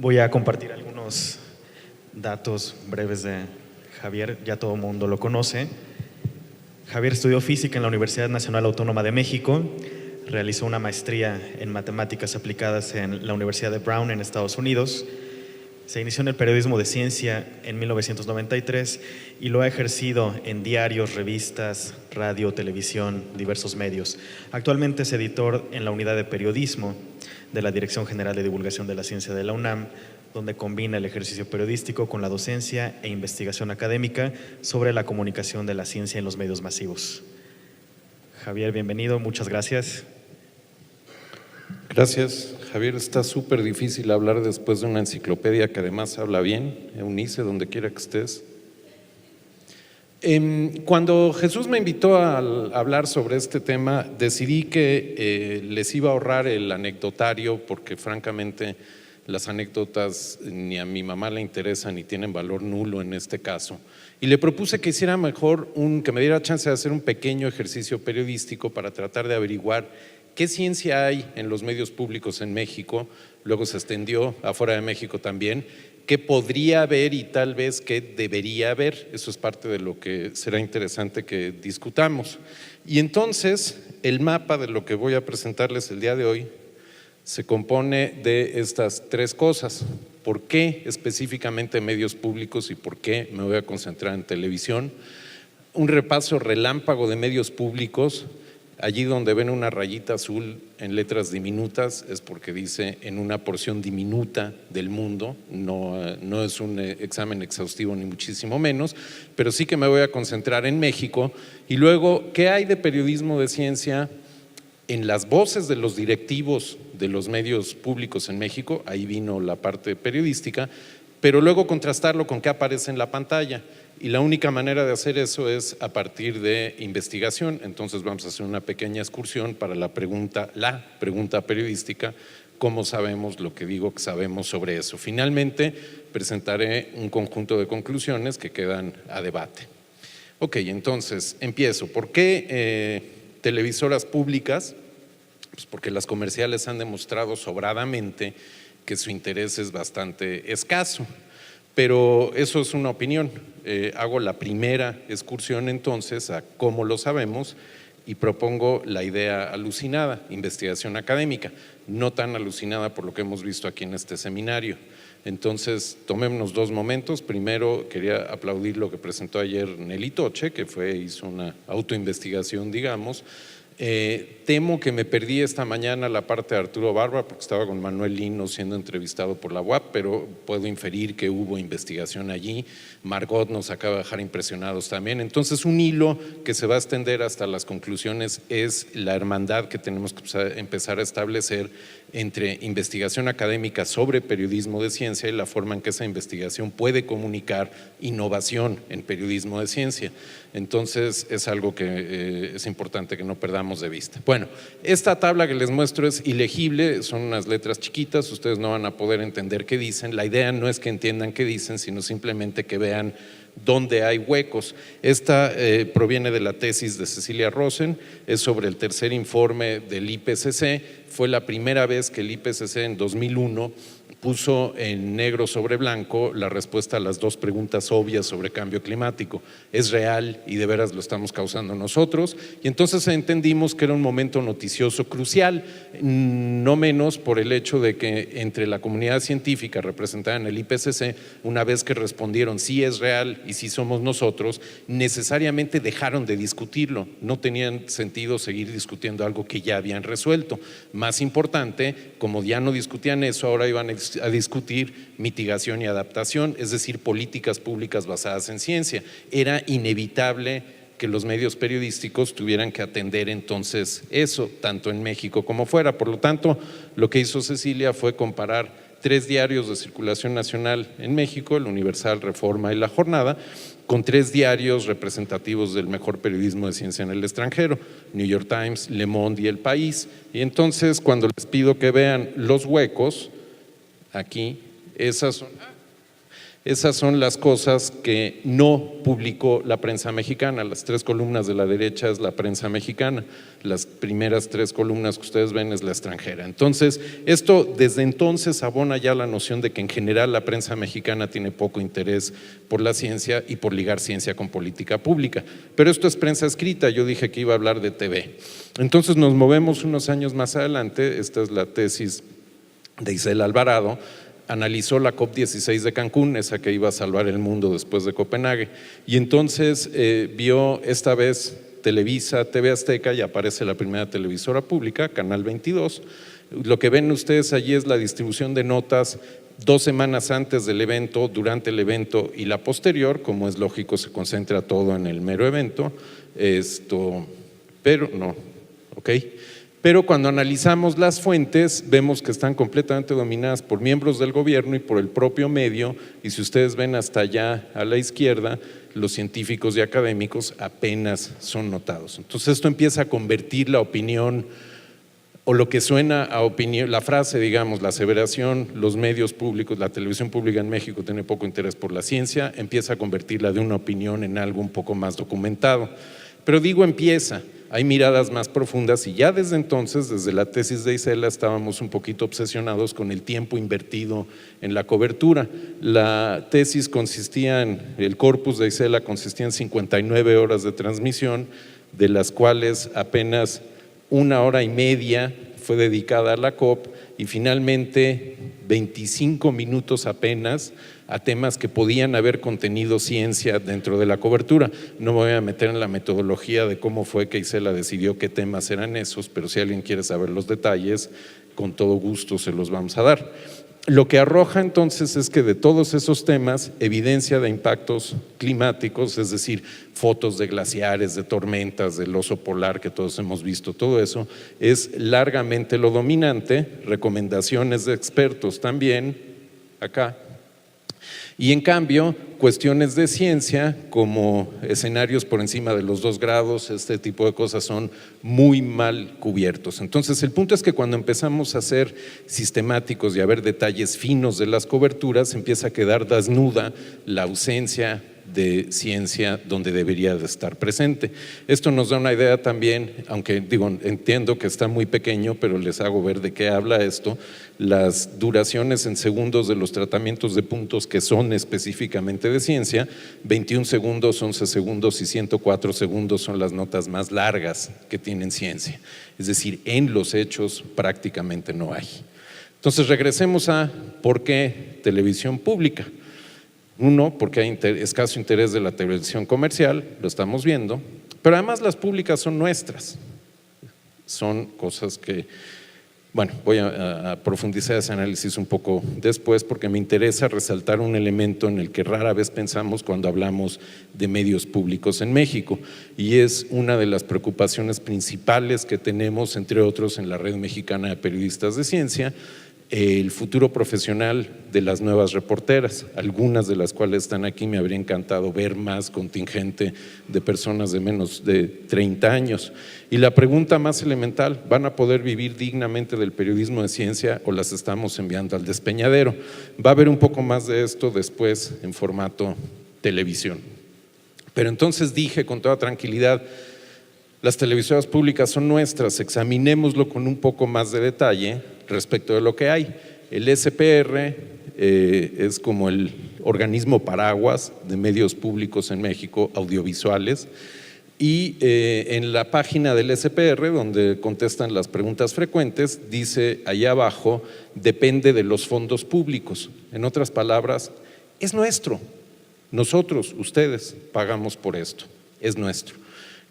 Voy a compartir algunos datos breves de Javier, ya todo el mundo lo conoce. Javier estudió física en la Universidad Nacional Autónoma de México, realizó una maestría en matemáticas aplicadas en la Universidad de Brown en Estados Unidos, se inició en el periodismo de ciencia en 1993 y lo ha ejercido en diarios, revistas, radio, televisión, diversos medios. Actualmente es editor en la unidad de periodismo de la Dirección General de Divulgación de la Ciencia de la UNAM, donde combina el ejercicio periodístico con la docencia e investigación académica sobre la comunicación de la ciencia en los medios masivos. Javier, bienvenido, muchas gracias. Gracias, Javier. Está súper difícil hablar después de una enciclopedia que además habla bien. Eunice, donde quiera que estés. Cuando Jesús me invitó a hablar sobre este tema, decidí que les iba a ahorrar el anecdotario porque francamente las anécdotas ni a mi mamá le interesan ni tienen valor nulo en este caso. Y le propuse que hiciera mejor que me diera chance de hacer un pequeño ejercicio periodístico para tratar de averiguar qué ciencia hay en los medios públicos en México, luego se extendió afuera de México también, qué podría haber y tal vez qué debería haber. Eso es parte de lo que será interesante que discutamos. Y entonces el mapa de lo que voy a presentarles el día de hoy se compone de estas tres cosas. ¿Por qué específicamente medios públicos y por qué me voy a concentrar en televisión? Un repaso relámpago de medios públicos. Allí donde ven una rayita azul en letras diminutas es porque dice en una porción diminuta del mundo, no es un examen exhaustivo ni muchísimo menos, pero sí que me voy a concentrar en México. Y luego, ¿qué hay de periodismo de ciencia en las voces de los directivos de los medios públicos en México? Ahí vino la parte periodística, pero luego contrastarlo con qué aparece en la pantalla. Y la única manera de hacer eso es a partir de investigación. Entonces vamos a hacer una pequeña excursión para la pregunta periodística: ¿cómo sabemos lo que digo que sabemos sobre eso? Finalmente presentaré un conjunto de conclusiones que quedan a debate. Ok, entonces empiezo. ¿Por qué televisoras públicas? Pues porque las comerciales han demostrado sobradamente que su interés es bastante escaso. Pero eso es una opinión. Hago la primera excursión entonces a cómo lo sabemos y propongo la idea alucinada, investigación académica, no tan alucinada por lo que hemos visto aquí en este seminario. Entonces, tomémonos dos momentos. Primero, quería aplaudir lo que presentó ayer Nelly Toche, que hizo una autoinvestigación, digamos. Temo que me perdí esta mañana la parte de Arturo Barba porque estaba con Manuel Lino siendo entrevistado por la UAP, pero puedo inferir que hubo investigación allí. Margot nos acaba de dejar impresionados también. Entonces, un hilo que se va a extender hasta las conclusiones es la hermandad que tenemos que empezar a establecer entre investigación académica sobre periodismo de ciencia y la forma en que esa investigación puede comunicar innovación en periodismo de ciencia. Entonces es algo que es importante que no perdamos de vista. Bueno, esta tabla que les muestro es ilegible, son unas letras chiquitas, ustedes no van a poder entender qué dicen. La idea no es que entiendan qué dicen, sino simplemente que vean dónde hay huecos. Esta proviene de la tesis de Cecilia Rosen, es sobre el tercer informe del IPCC. Fue la primera vez que el IPCC en 2001 puso en negro sobre blanco la respuesta a las dos preguntas obvias sobre cambio climático: ¿es real y de veras lo estamos causando nosotros? Y entonces entendimos que era un momento noticioso crucial, no menos por el hecho de que entre la comunidad científica representada en el IPCC, una vez que respondieron sí es real y sí somos nosotros, necesariamente dejaron de discutirlo. No tenían sentido seguir discutiendo algo que ya habían resuelto. Más importante, como ya no discutían eso, ahora iban a discutir mitigación y adaptación, es decir, políticas públicas basadas en ciencia. Era inevitable que los medios periodísticos tuvieran que atender entonces eso, tanto en México como fuera. Por lo tanto, lo que hizo Cecilia fue comparar 3 diarios de circulación nacional en México, el Universal, Reforma y La Jornada, con 3 diarios representativos del mejor periodismo de ciencia en el extranjero: New York Times, Le Monde y El País. Y entonces, cuando les pido que vean los huecos, aquí, esas Esas son las cosas que no publicó la prensa mexicana. Las 3 columnas de la derecha es la prensa mexicana, las primeras 3 columnas que ustedes ven es la extranjera. Entonces, esto desde entonces abona ya la noción de que en general la prensa mexicana tiene poco interés por la ciencia y por ligar ciencia con política pública. Pero esto es prensa escrita, yo dije que iba a hablar de TV. Entonces nos movemos unos años más adelante, esta es la tesis de Isela Alvarado, analizó la COP16 de Cancún, esa que iba a salvar el mundo después de Copenhague, y entonces vio esta vez Televisa, TV Azteca, y aparece la primera televisora pública, Canal 22. Lo que ven ustedes allí es la distribución de notas 2 semanas antes del evento, durante el evento y la posterior. Como es lógico, se concentra todo en el mero evento. Pero cuando analizamos las fuentes, vemos que están completamente dominadas por miembros del gobierno y por el propio medio, y si ustedes ven hasta allá a la izquierda, los científicos y académicos apenas son notados. Entonces esto empieza a convertir la opinión, o lo que suena a opinión, la frase, digamos, la aseveración, los medios públicos, la televisión pública en México tiene poco interés por la ciencia, empieza a convertirla de una opinión en algo un poco más documentado. Pero digo empieza, hay miradas más profundas y ya desde entonces, desde la tesis de Isela, estábamos un poquito obsesionados con el tiempo invertido en la cobertura. La tesis consistía el corpus de Isela consistía en 59 horas de transmisión, de las cuales apenas 1 hora y media fue dedicada a la COP y finalmente 25 minutos apenas a temas que podían haber contenido ciencia dentro de la cobertura. No me voy a meter en la metodología de cómo fue que Isela decidió qué temas eran esos, pero si alguien quiere saber los detalles, con todo gusto se los vamos a dar. Lo que arroja entonces es que de todos esos temas, evidencia de impactos climáticos, es decir, fotos de glaciares, de tormentas, del oso polar que todos hemos visto, todo eso es largamente lo dominante, recomendaciones de expertos también, acá. Y en cambio, cuestiones de ciencia como escenarios por encima de los 2 grados, este tipo de cosas son muy mal cubiertos. Entonces, el punto es que cuando empezamos a ser sistemáticos y a ver detalles finos de las coberturas, empieza a quedar desnuda la ausencia de ciencia donde debería de estar presente. Esto nos da una idea también, aunque digo, entiendo que está muy pequeño, pero les hago ver de qué habla esto, las duraciones en segundos de los tratamientos de puntos que son específicamente de ciencia, 21 segundos, 11 segundos y 104 segundos son las notas más largas que tienen ciencia. Es decir, en los hechos prácticamente no hay. Entonces regresemos a ¿por qué televisión pública? Uno, porque hay escaso interés de la televisión comercial, lo estamos viendo, pero además las públicas son nuestras. Son cosas que, bueno, voy a profundizar ese análisis un poco después porque me interesa resaltar un elemento en el que rara vez pensamos cuando hablamos de medios públicos en México, y es una de las preocupaciones principales que tenemos, entre otros, en la Red Mexicana de Periodistas de Ciencia, el futuro profesional de las nuevas reporteras, algunas de las cuales están aquí. Me habría encantado ver más contingente de personas de menos de 30 años. Y la pregunta más elemental, ¿van a poder vivir dignamente del periodismo de ciencia o las estamos enviando al despeñadero? Va a haber un poco más de esto después en formato televisión. Pero entonces dije con toda tranquilidad, las televisoras públicas son nuestras, examinémoslo con un poco más de detalle respecto de lo que hay. El SPR es como el organismo paraguas de medios públicos en México, audiovisuales, y en la página del SPR, donde contestan las preguntas frecuentes, dice allá abajo, depende de los fondos públicos. En otras palabras, es nuestro. Nosotros, ustedes, pagamos por esto, es nuestro.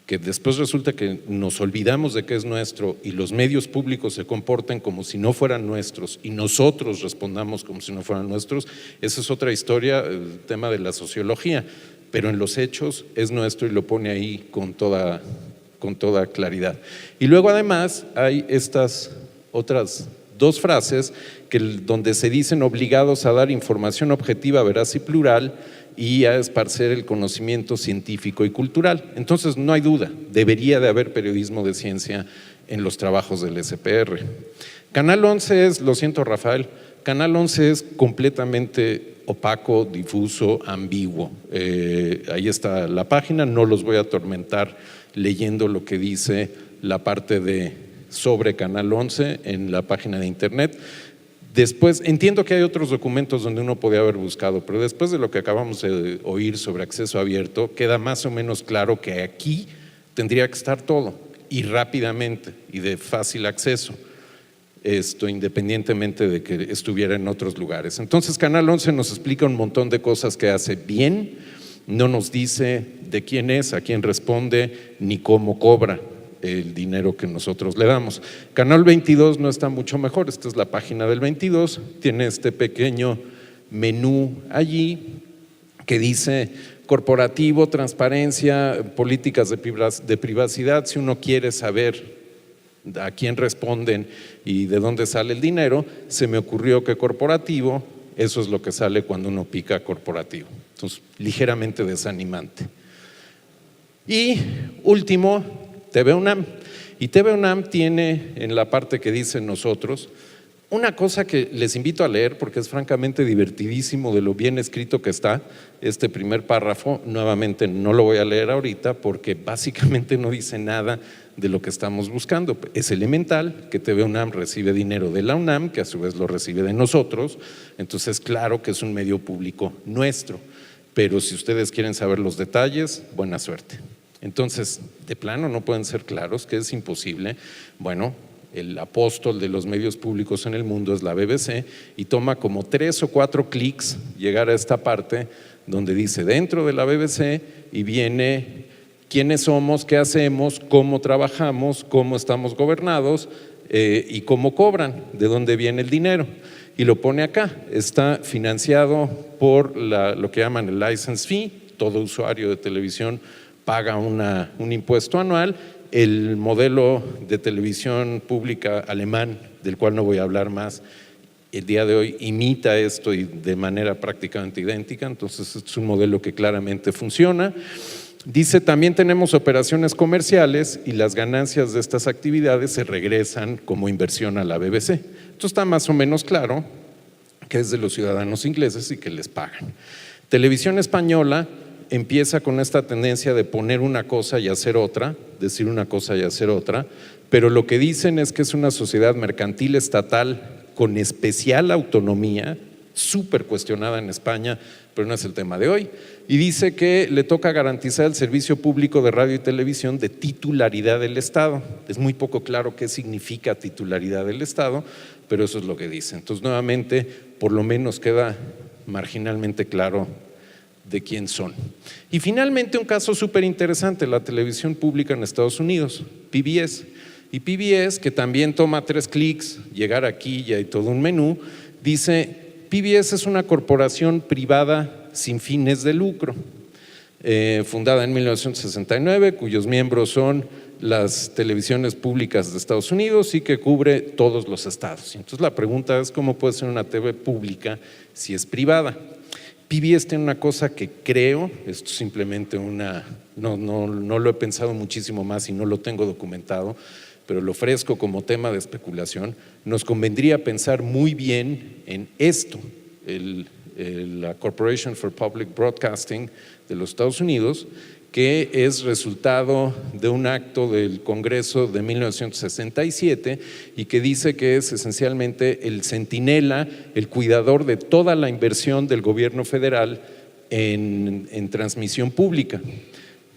Que después resulta que nos olvidamos de que es nuestro y los medios públicos se comporten como si no fueran nuestros y nosotros respondamos como si no fueran nuestros, esa es otra historia, el tema de la sociología, pero en los hechos es nuestro y lo pone ahí con toda claridad. Y luego además hay estas otras 2 frases donde se dicen obligados a dar información objetiva, veraz y plural, y a esparcer el conocimiento científico y cultural. Entonces no hay duda, debería de haber periodismo de ciencia en los trabajos del SPR. Canal 11 es, lo siento Rafael, Canal 11 es completamente opaco, difuso, ambiguo. Ahí está la página, no los voy a atormentar leyendo lo que dice la parte de sobre Canal 11 en la página de internet. Después, entiendo que hay otros documentos donde uno podía haber buscado, pero después de lo que acabamos de oír sobre acceso abierto, queda más o menos claro que aquí tendría que estar todo, y rápidamente, y de fácil acceso, independientemente de que estuviera en otros lugares. Entonces, Canal 11 nos explica un montón de cosas que hace bien, no nos dice de quién es, a quién responde, ni cómo cobra el dinero que nosotros le damos. Canal 22 no está mucho mejor, esta es la página del 22, tiene este pequeño menú allí que dice corporativo, transparencia, políticas de privacidad. Si uno quiere saber a quién responden y de dónde sale el dinero, se me ocurrió que corporativo, eso es lo que sale cuando uno pica corporativo. Entonces, ligeramente desanimante. Y último, TV UNAM. Y TV UNAM tiene en la parte que dice nosotros una cosa que les invito a leer porque es francamente divertidísimo de lo bien escrito que está este primer párrafo. Nuevamente no lo voy a leer ahorita porque básicamente no dice nada de lo que estamos buscando. Es elemental que TV UNAM recibe dinero de la UNAM, que a su vez lo recibe de nosotros, entonces claro que es un medio público nuestro, pero si ustedes quieren saber los detalles, buena suerte. Entonces, de plano no pueden ser claros, que es imposible. Bueno, el apóstol de los medios públicos en el mundo es la BBC y toma como 3 o 4 clics llegar a esta parte donde dice dentro de la BBC y viene quiénes somos, qué hacemos, cómo trabajamos, cómo estamos gobernados y cómo cobran, de dónde viene el dinero. Y lo pone acá, está financiado por lo que llaman el license fee, todo usuario de televisión paga un impuesto anual. El modelo de televisión pública alemán, del cual no voy a hablar más, el día de hoy imita esto y de manera prácticamente idéntica, entonces es un modelo que claramente funciona. Dice, también tenemos operaciones comerciales y las ganancias de estas actividades se regresan como inversión a la BBC. Esto está más o menos claro que es de los ciudadanos ingleses y que les pagan. Televisión Española empieza con esta tendencia de poner una cosa y hacer otra, decir una cosa y hacer otra, pero lo que dicen es que es una sociedad mercantil estatal con especial autonomía, súper cuestionada en España, pero no es el tema de hoy, y dice que le toca garantizar el servicio público de radio y televisión de titularidad del Estado. Es muy poco claro qué significa titularidad del Estado, pero eso es lo que dice. Entonces, nuevamente, por lo menos queda marginalmente claro de quién son. Y finalmente un caso súper interesante, la televisión pública en Estados Unidos, PBS. Y PBS, que también toma 3 clics, llegar aquí ya hay todo un menú, dice, PBS es una corporación privada sin fines de lucro, fundada en 1969, cuyos miembros son las televisiones públicas de Estados Unidos y que cubre todos los estados. Entonces la pregunta es, ¿cómo puede ser una TV pública si es privada? PBS tiene una cosa que creo, esto es simplemente no lo he pensado muchísimo más y no lo tengo documentado, pero lo ofrezco como tema de especulación. Nos convendría pensar muy bien en esto, la Corporation for Public Broadcasting de los Estados Unidos, que es resultado de un acto del Congreso de 1967 y que dice que es esencialmente el centinela, el cuidador de toda la inversión del gobierno federal en transmisión pública.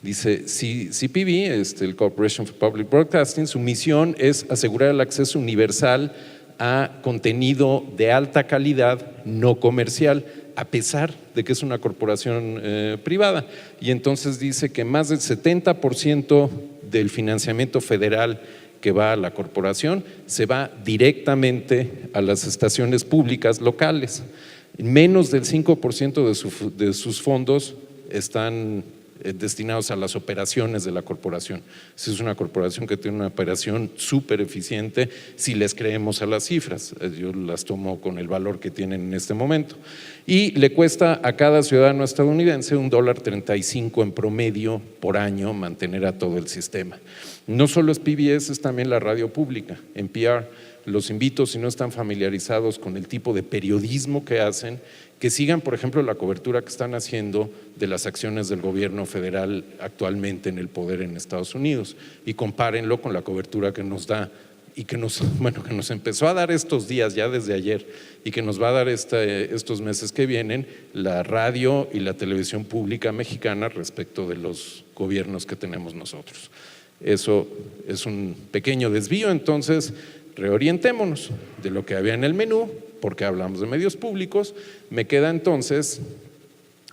Dice, CPB, el Corporation for Public Broadcasting, su misión es asegurar el acceso universal a contenido de alta calidad no comercial, a pesar de que es una corporación privada. Y entonces dice que más del 70% del financiamiento federal que va a la corporación se va directamente a las estaciones públicas locales. Menos del 5% de sus fondos están destinados a las operaciones de la corporación. Es una corporación que tiene una operación súper eficiente si les creemos a las cifras. Yo las tomo con el valor que tienen en este momento. Y le cuesta a cada ciudadano estadounidense $1.35 en promedio por año mantener a todo el sistema. No solo es PBS, es también la radio pública, NPR. los invito, si no están familiarizados con el tipo de periodismo que hacen, que sigan, por ejemplo, la cobertura que están haciendo de las acciones del gobierno federal actualmente en el poder en Estados Unidos y compárenlo con la cobertura que nos da y que nos empezó a dar estos días, ya desde ayer, y que nos va a dar estos meses que vienen, la radio y la televisión pública mexicana respecto de los gobiernos que tenemos nosotros. Eso es un pequeño desvío, entonces reorientémonos de lo que había en el menú, porque hablamos de medios públicos. Me queda entonces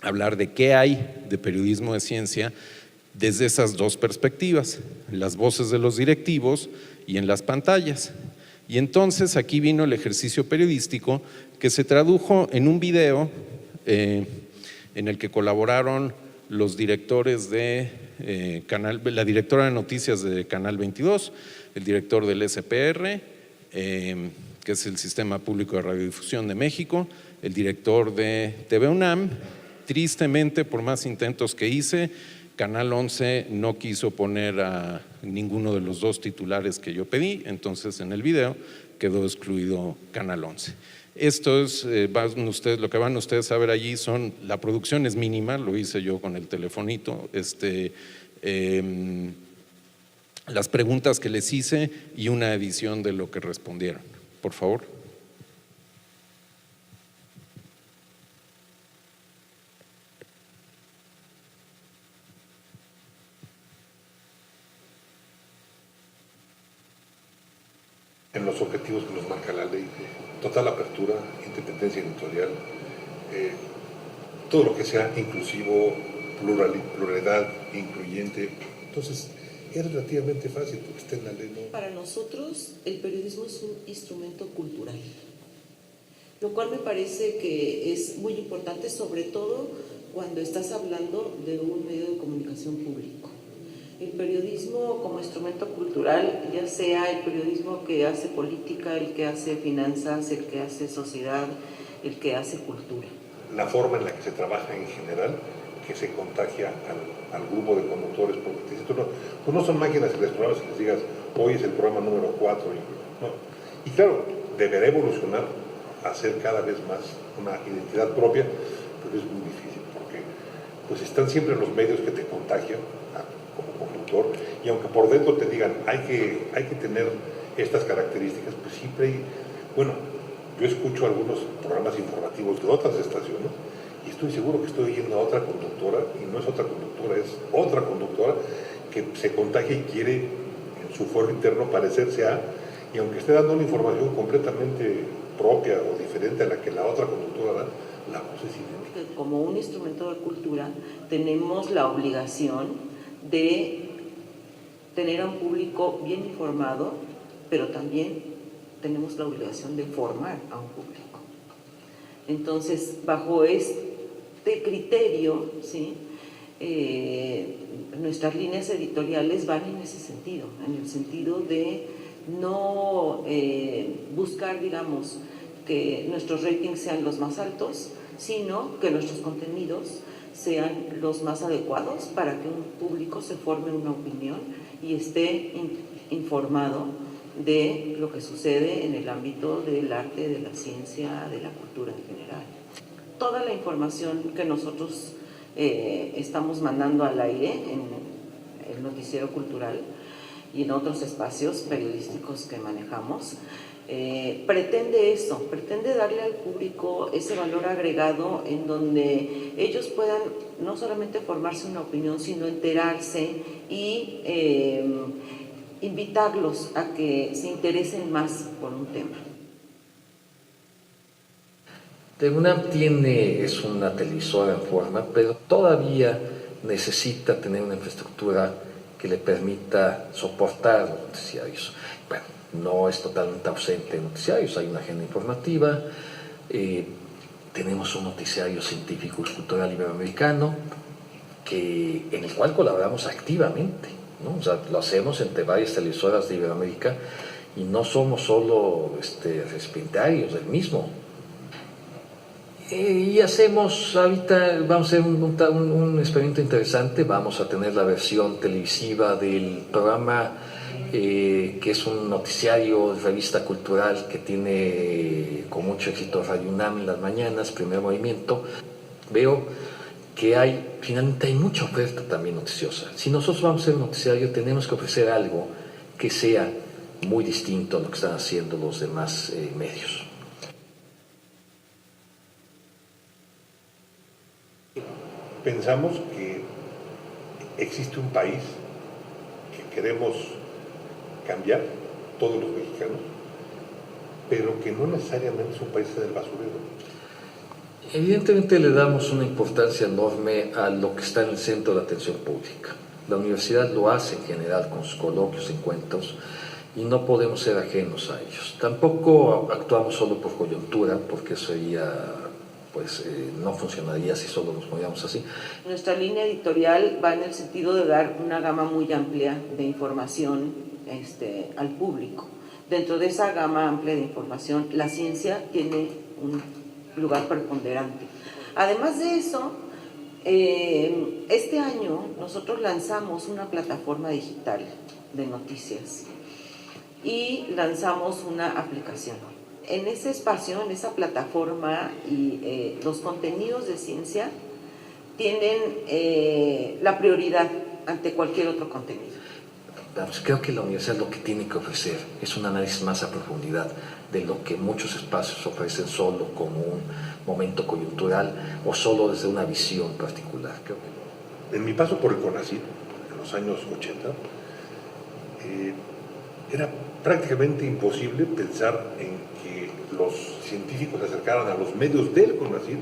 hablar de qué hay de periodismo de ciencia desde esas dos perspectivas, las voces de los directivos y en las pantallas. Y entonces aquí vino el ejercicio periodístico que se tradujo en un video en el que colaboraron los directores de la directora de noticias de Canal 22, el director del SPR, que es el Sistema Público de Radiodifusión de México, el director de TV UNAM. Tristemente, por más intentos que hice, Canal 11 no quiso poner a ninguno de los dos titulares que yo pedí, entonces en el video quedó excluido Canal 11. Esto es, lo que van ustedes a ver allí la producción es mínima, lo hice yo con el telefonito, las preguntas que les hice y una edición de lo que respondieron. Por favor. En los objetivos que nos marca la ley, total apertura, independencia editorial, todo lo que sea inclusivo, pluralidad, incluyente. Entonces, es relativamente fácil porque está en la ley, ¿no? Para nosotros, el periodismo es un instrumento cultural, lo cual me parece que es muy importante, sobre todo cuando estás hablando de un medio de comunicación público. El periodismo como instrumento cultural, ya sea el periodismo que hace política, el que hace finanzas, el que hace sociedad, el que hace cultura. La forma en la que se trabaja en general, que se contagia al grupo de conductores, porque te dices, tú no son máquinas electorales que les digas, hoy es el programa número 4. No. Y claro, deberá evolucionar a ser cada vez más una identidad propia, pero es muy difícil porque pues están siempre los medios que te contagian como conductor, y aunque por dentro te digan hay que tener estas características, pues siempre hay, bueno, yo escucho algunos programas informativos de otras estaciones y estoy seguro que estoy oyendo a otra conductora, y no es otra conductora, es otra conductora que se contagia y quiere en su foro interno parecerse a, y aunque esté dando una información completamente propia o diferente a la que la otra conductora da, la voz es idéntica. Como un instrumento de cultura tenemos la obligación de tener a un público bien informado, pero también tenemos la obligación de formar a un público. Entonces, bajo este criterio, ¿sí? Nuestras líneas editoriales van en ese sentido, en el sentido de no buscar, digamos, que nuestros ratings sean los más altos, sino que nuestros contenidos sean los más adecuados para que un público se forme una opinión y esté informado de lo que sucede en el ámbito del arte, de la ciencia, de la cultura en general. Toda la información que nosotros estamos mandando al aire en el noticiero cultural y en otros espacios periodísticos que manejamos, pretende eso, pretende darle al público ese valor agregado en donde ellos puedan no solamente formarse una opinión, sino enterarse y invitarlos a que se interesen más por un tema. TV UNAM es una televisora en forma, pero todavía necesita tener una infraestructura que le permita soportar los noticiarios. Bueno, no es totalmente ausente de noticiarios, hay una agenda informativa, tenemos un noticiario científico y cultural iberoamericano en el cual colaboramos activamente, ¿no? O sea, lo hacemos entre varias televisoras de Iberoamérica y no somos solo recipientarios del mismo. Y hacemos, ahorita vamos a hacer un experimento interesante, vamos a tener la versión televisiva del programa que es un noticiario, revista cultural que tiene con mucho éxito Radio UNAM en las mañanas, Primer Movimiento. Veo que finalmente hay mucha oferta también noticiosa. Si nosotros vamos a hacer un noticiario, tenemos que ofrecer algo que sea muy distinto a lo que están haciendo los demás medios. Pensamos que existe un país que queremos cambiar, todos los mexicanos, pero que no necesariamente es un país en el basurero. Evidentemente le damos una importancia enorme a lo que está en el centro de la atención pública. La universidad lo hace en general con sus coloquios, encuentros, y no podemos ser ajenos a ellos. Tampoco actuamos solo por coyuntura, porque eso no funcionaría si solo nos movíamos así. Nuestra línea editorial va en el sentido de dar una gama muy amplia de información al público. Dentro de esa gama amplia de información, la ciencia tiene un lugar preponderante. Además de eso, este año nosotros lanzamos una plataforma digital de noticias y lanzamos una aplicación. En ese espacio, en esa plataforma, y los contenidos de ciencia tienen la prioridad ante cualquier otro contenido. Creo que la universidad lo que tiene que ofrecer es un análisis más a profundidad de lo que muchos espacios ofrecen solo como un momento coyuntural o solo desde una visión particular. Creo que... En mi paso por el CONACYT, en los años 80, era prácticamente imposible pensar en que los científicos se acercaran a los medios del CONACYT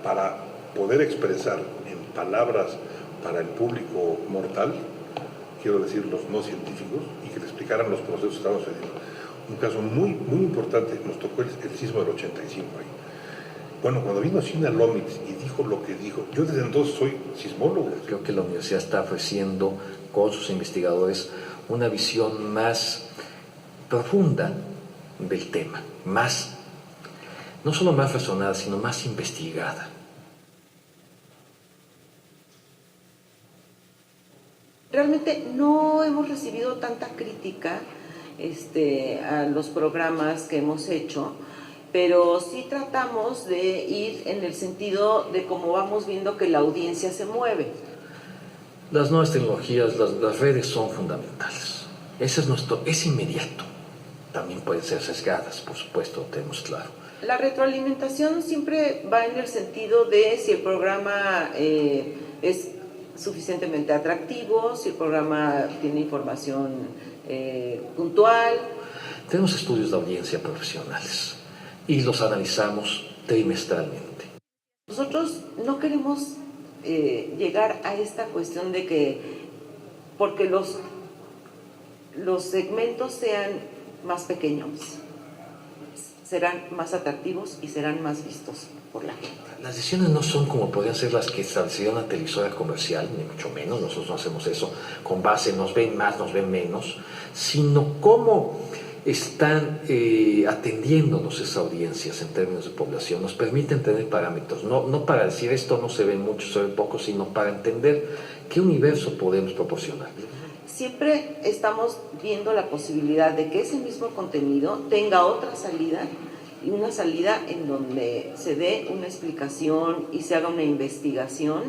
para poder expresar en palabras para el público mortal, quiero decir los no científicos, y que le explicaran los procesos que estaban sucediendo. Un caso muy, muy importante, nos tocó el sismo del 85 ahí. Bueno, cuando vino Sina Lomnitz y dijo lo que dijo, yo desde entonces soy sismólogo. Creo que la universidad está ofreciendo con sus investigadores una visión más profunda del tema, no solo más razonada, sino más investigada. Realmente no hemos recibido tanta crítica a los programas que hemos hecho, pero sí tratamos de ir en el sentido de cómo vamos viendo que la audiencia se mueve. Las nuevas tecnologías, las redes son fundamentales. Ese es inmediato. También pueden ser sesgadas, por supuesto, lo tenemos claro. La retroalimentación siempre va en el sentido de si el programa es suficientemente atractivo, si el programa tiene información puntual. Tenemos estudios de audiencia profesionales y los analizamos trimestralmente. Nosotros no queremos llegar a esta cuestión de que porque los segmentos sean más pequeños, serán más atractivos y serán más vistos por la gente. Las decisiones no son como podrían ser las que establecería una televisora comercial, ni mucho menos, nosotros no hacemos eso con base, nos ven más, nos ven menos, sino cómo están atendiéndonos esas audiencias en términos de población, nos permiten tener parámetros, no para decir esto no se ven mucho, se ven poco, sino para entender qué universo podemos proporcionar. Siempre estamos viendo la posibilidad de que ese mismo contenido tenga otra salida, y una salida en donde se dé una explicación y se haga una investigación,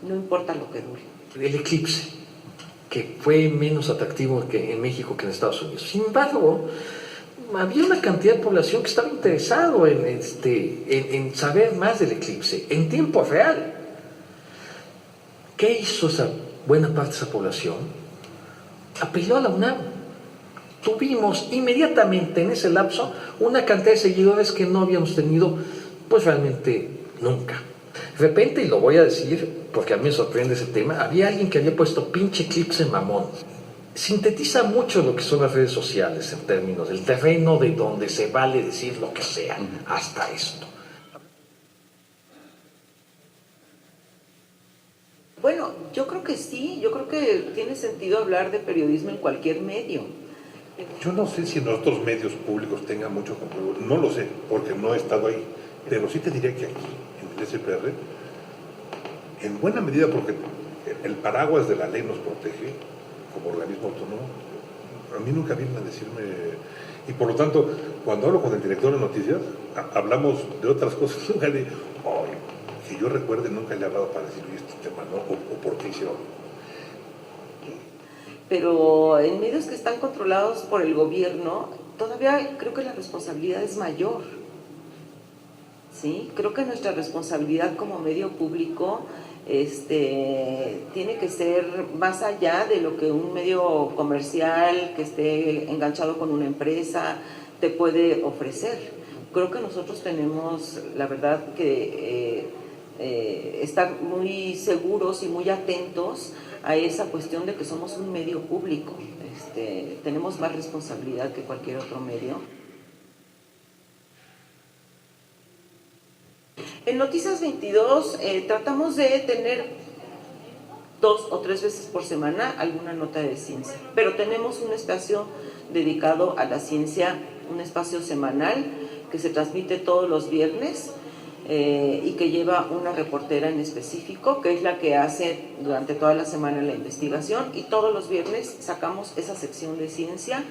no importa lo que dure. El eclipse, que fue menos atractivo que en México que en Estados Unidos. Sin embargo, había una cantidad de población que estaba interesado en saber más del eclipse en tiempo real. ¿Qué hizo esa buena parte de esa población? Apeló a la UNAM. Tuvimos inmediatamente en ese lapso una cantidad de seguidores que no habíamos tenido pues realmente nunca. De repente, y lo voy a decir porque a mí me sorprende ese tema, había alguien que había puesto pinche eclipse mamón. Sintetiza mucho lo que son las redes sociales en términos del terreno de donde se vale decir lo que sea, hasta esto. Bueno, yo creo que sí, yo creo que tiene sentido hablar de periodismo en cualquier medio. Yo no sé si en los otros medios públicos tenga mucho control, no lo sé, porque no he estado ahí, pero sí te diría que aquí, en el SPR, en buena medida porque el paraguas de la ley nos protege como organismo autónomo, A mí nunca vienen a decirme, y por lo tanto, cuando hablo con el director de noticias, hablamos de otras cosas, nunca le, que yo recuerde, nunca le he hablado para decir este tema, ¿no? O por qué hicieron. Pero en medios que están controlados por el gobierno, todavía creo que la responsabilidad es mayor. ¿Sí? Creo que nuestra responsabilidad como medio público tiene que ser más allá de lo que un medio comercial que esté enganchado con una empresa te puede ofrecer. Creo que nosotros tenemos, la verdad, que estar muy seguros y muy atentos a esa cuestión de que somos un medio público. Tenemos más responsabilidad que cualquier otro medio. En Noticias 22 tratamos de tener 2 o 3 veces por semana alguna nota de ciencia, pero tenemos un espacio dedicado a la ciencia, un espacio semanal que se transmite todos los viernes y que lleva una reportera en específico, que es la que hace durante toda la semana la investigación, y todos los viernes sacamos esa sección de ciencia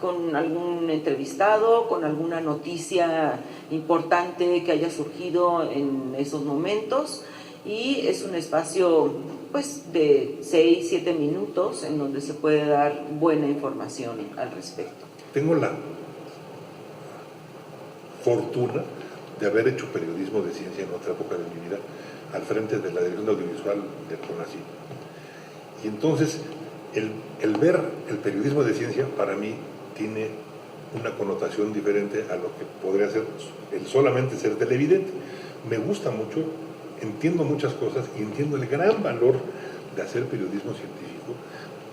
con algún entrevistado, con alguna noticia importante que haya surgido en esos momentos, y es un espacio pues de 6-7 minutos en donde se puede dar buena información al respecto. Tengo la fortuna de haber hecho periodismo de ciencia en otra época de mi vida al frente de la Dirección de Audiovisual del CONACYT. Y entonces el ver el periodismo de ciencia para mí tiene una connotación diferente a lo que podría ser el solamente ser televidente. Me gusta mucho, entiendo muchas cosas y entiendo el gran valor de hacer periodismo científico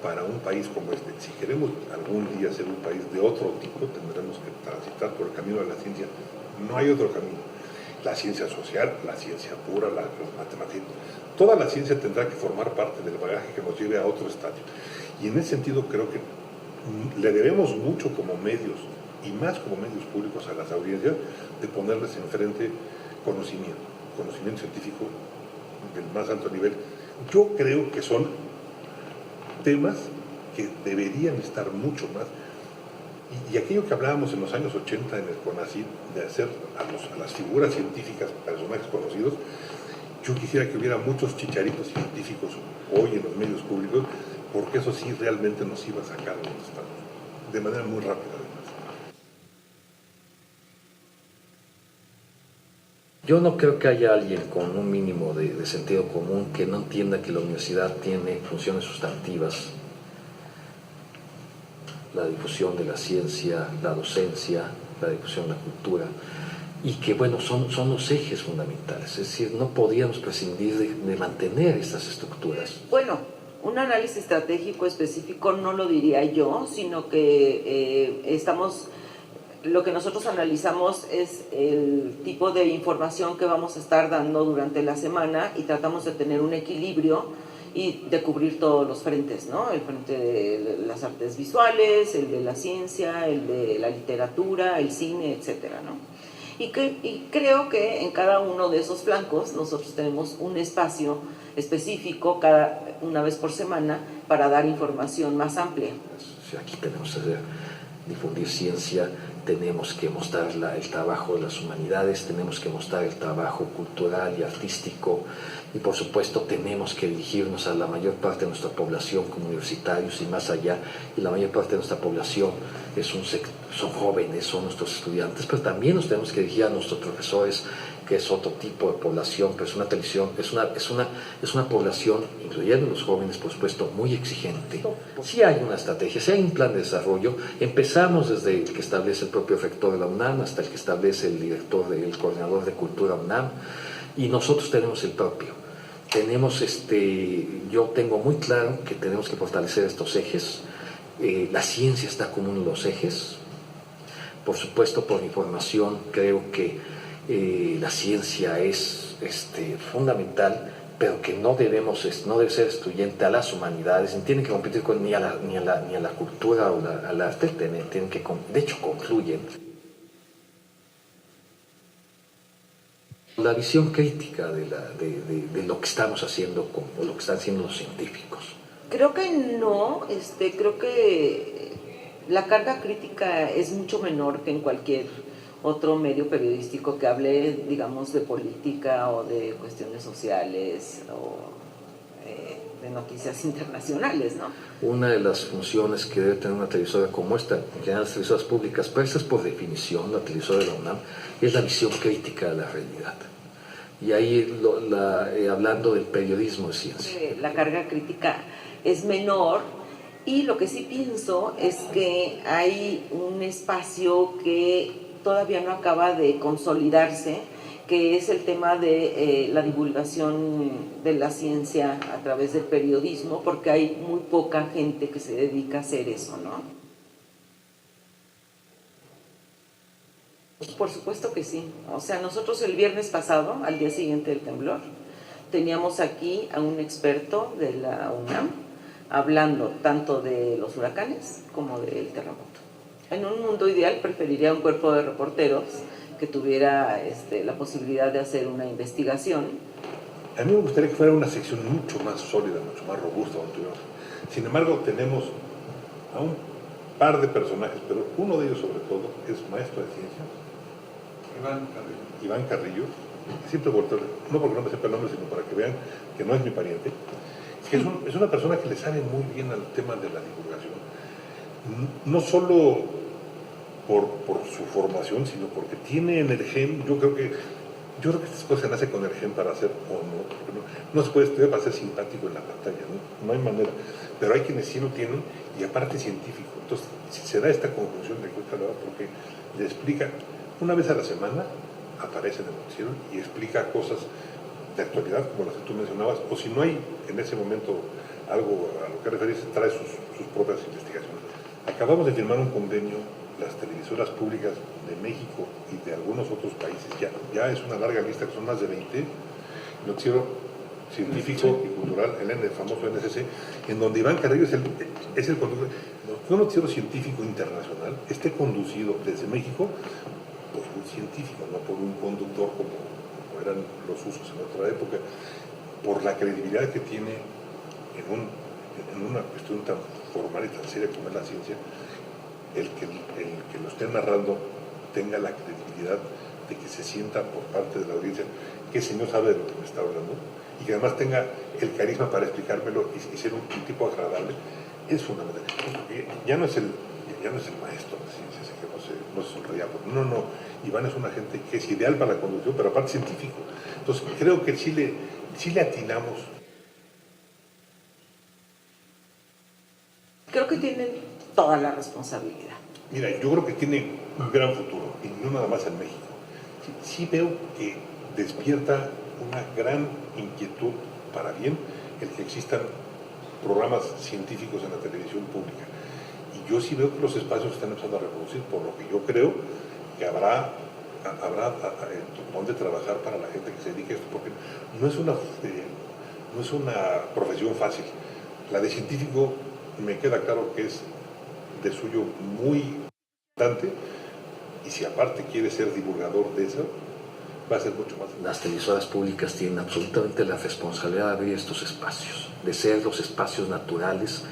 para un país como este. Si queremos algún día ser un país de otro tipo, tendremos que transitar por el camino de la ciencia. No hay otro camino. La ciencia social, la ciencia pura, las matemáticas, toda la ciencia tendrá que formar parte del bagaje que nos lleve a otro estadio. Y en ese sentido creo que le debemos mucho como medios, y más como medios públicos a las audiencias, de ponerles enfrente conocimiento científico del más alto nivel. Yo creo que son temas que deberían estar mucho más. Y aquello que hablábamos en los años 80 en el CONACYT, de hacer a las figuras científicas, personajes conocidos, yo quisiera que hubiera muchos chicharitos científicos hoy en los medios públicos, porque eso sí realmente nos iba a sacar de donde estamos, de manera muy rápida además. Yo no creo que haya alguien con un mínimo de sentido común que no entienda que la universidad tiene funciones sustantivas: la difusión de la ciencia, la docencia, la difusión de la cultura, y que, bueno, son los ejes fundamentales. Es decir, no podíamos prescindir de mantener estas estructuras. Bueno, un análisis estratégico específico no lo diría yo, sino que lo que nosotros analizamos es el tipo de información que vamos a estar dando durante la semana, y tratamos de tener un equilibrio y de cubrir todos los frentes, ¿no? El frente de las artes visuales, el de la ciencia, el de la literatura, el cine, etcétera, ¿no? Y creo que en cada uno de esos flancos nosotros tenemos un espacio específico una vez por semana para dar información más amplia. Aquí tenemos que difundir ciencia, tenemos que mostrar el trabajo de las humanidades, tenemos que mostrar el trabajo cultural y artístico, y por supuesto tenemos que dirigirnos a la mayor parte de nuestra población como universitarios y más allá, y la mayor parte de nuestra población son jóvenes, son nuestros estudiantes, pero también nos tenemos que dirigir a nuestros profesores, que es otro tipo de población, pero es una población, incluyendo los jóvenes, por supuesto, muy exigente. Sí hay una estrategia, sí hay un plan de desarrollo. Empezamos desde el que establece el propio rector de la UNAM hasta el que establece el coordinador de cultura UNAM, y nosotros tenemos el propio. Yo tengo muy claro que tenemos que fortalecer estos ejes. La ciencia está como uno de los ejes. Por supuesto, por mi formación, creo que la ciencia es fundamental, pero que no debe ser excluyente a las humanidades, ni tiene que competir ni a la cultura o al arte, de hecho confluyen. La visión crítica de lo que estamos haciendo o lo que están haciendo los científicos. Creo que no, creo que la carga crítica es mucho menor que en cualquier otro medio periodístico que hable, digamos, de política o de cuestiones sociales o de noticias internacionales, ¿no? Una de las funciones que debe tener una televisora como esta, en general las televisoras públicas, pero esa es por definición la televisora de la UNAM, es la visión crítica de la realidad. Y ahí, hablando del periodismo de ciencia. La carga crítica es menor y lo que sí pienso es que hay un espacio que todavía no acaba de consolidarse, que es el tema de la divulgación de la ciencia a través del periodismo, porque hay muy poca gente que se dedica a hacer eso, ¿no? Por supuesto que sí. O sea, nosotros el viernes pasado, al día siguiente del temblor, teníamos aquí a un experto de la UNAM hablando tanto de los huracanes como del terremoto. En un mundo ideal preferiría un cuerpo de reporteros que tuviera la posibilidad de hacer una investigación. A mí me gustaría que fuera una sección mucho más sólida, mucho más robusta. Sin embargo, tenemos a un par de personajes, pero uno de ellos sobre todo es maestro de ciencias, Iván Carrillo, siempre volteo, no porque no me sepa el nombre, sino para que vean que no es mi pariente, que es una persona que le sabe muy bien al tema de la divulgación, no solo por su formación, sino porque tiene en el gen, yo creo que estas cosas se nace con el gen para hacer o no, no se puede estudiar para ser simpático en la pantalla, no hay manera, pero hay quienes sí lo tienen y aparte científico. Entonces se da esta conjunción de cuesta porque le explica, una vez a la semana aparece en el noticiero y explica cosas de actualidad como las que tú mencionabas, o si no hay en ese momento algo a lo que referirse, trae sus propias investigaciones. Acabamos de firmar un convenio, las televisoras públicas de México y de algunos otros países, ya es una larga lista, que son más de 20, noticiero científico y cultural, el famoso NSC, en donde Iván Carrillo es el conductor. Que un noticiero científico internacional esté conducido desde México por un científico, no por un conductor como eran los usos en otra época, por la credibilidad que tiene en una cuestión tan formal y tan seria como es la ciencia, el que lo esté narrando tenga la credibilidad de que se sienta por parte de la audiencia que el señor sabe de lo que me está hablando y que además tenga el carisma para explicármelo y ser un tipo agradable, es fundamental. Ya no es el maestro de ciencias que no se sonreía, no, Iván es una gente que es ideal para la conducción, pero aparte científico. Entonces creo que sí le atinamos. Creo que tienen toda la responsabilidad. Mira, yo creo que tiene un gran futuro, y no nada más en México. Sí veo que despierta una gran inquietud para bien el que existan programas científicos en la televisión pública. Y yo sí veo que los espacios están empezando a reproducir, por lo que yo creo que habrá donde trabajar para la gente que se dedique a esto, porque no es una profesión fácil. La de científico me queda claro que es de suyo muy importante, y si aparte quiere ser divulgador de eso, va a ser mucho más. Las televisoras públicas tienen absolutamente la responsabilidad de abrir estos espacios, de ser los espacios naturales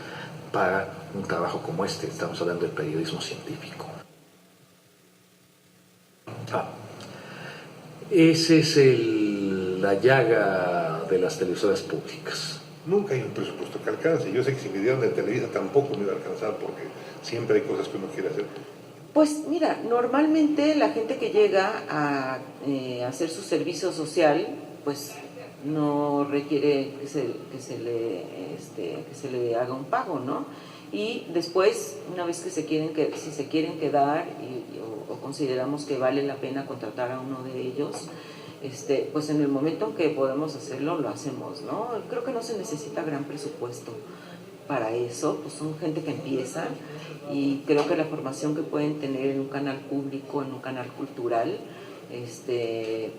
para un trabajo como este. Estamos hablando del periodismo científico. Esa es la llaga de las televisoras públicas. Nunca hay un presupuesto que alcance. Yo sé que si me dieran de Televisa tampoco me iba a alcanzar, porque siempre hay cosas que uno quiere hacer. Pues mira, normalmente la gente que llega a hacer su servicio social, pues no requiere que se le haga un pago, ¿no? Y después, una vez que si se quieren quedar o consideramos que vale la pena contratar a uno de ellos, pues en el momento en que podemos hacerlo, lo hacemos, ¿no? Creo que no se necesita gran presupuesto para eso, pues son gente que empieza, y creo que la formación que pueden tener en un canal público, en un canal cultural,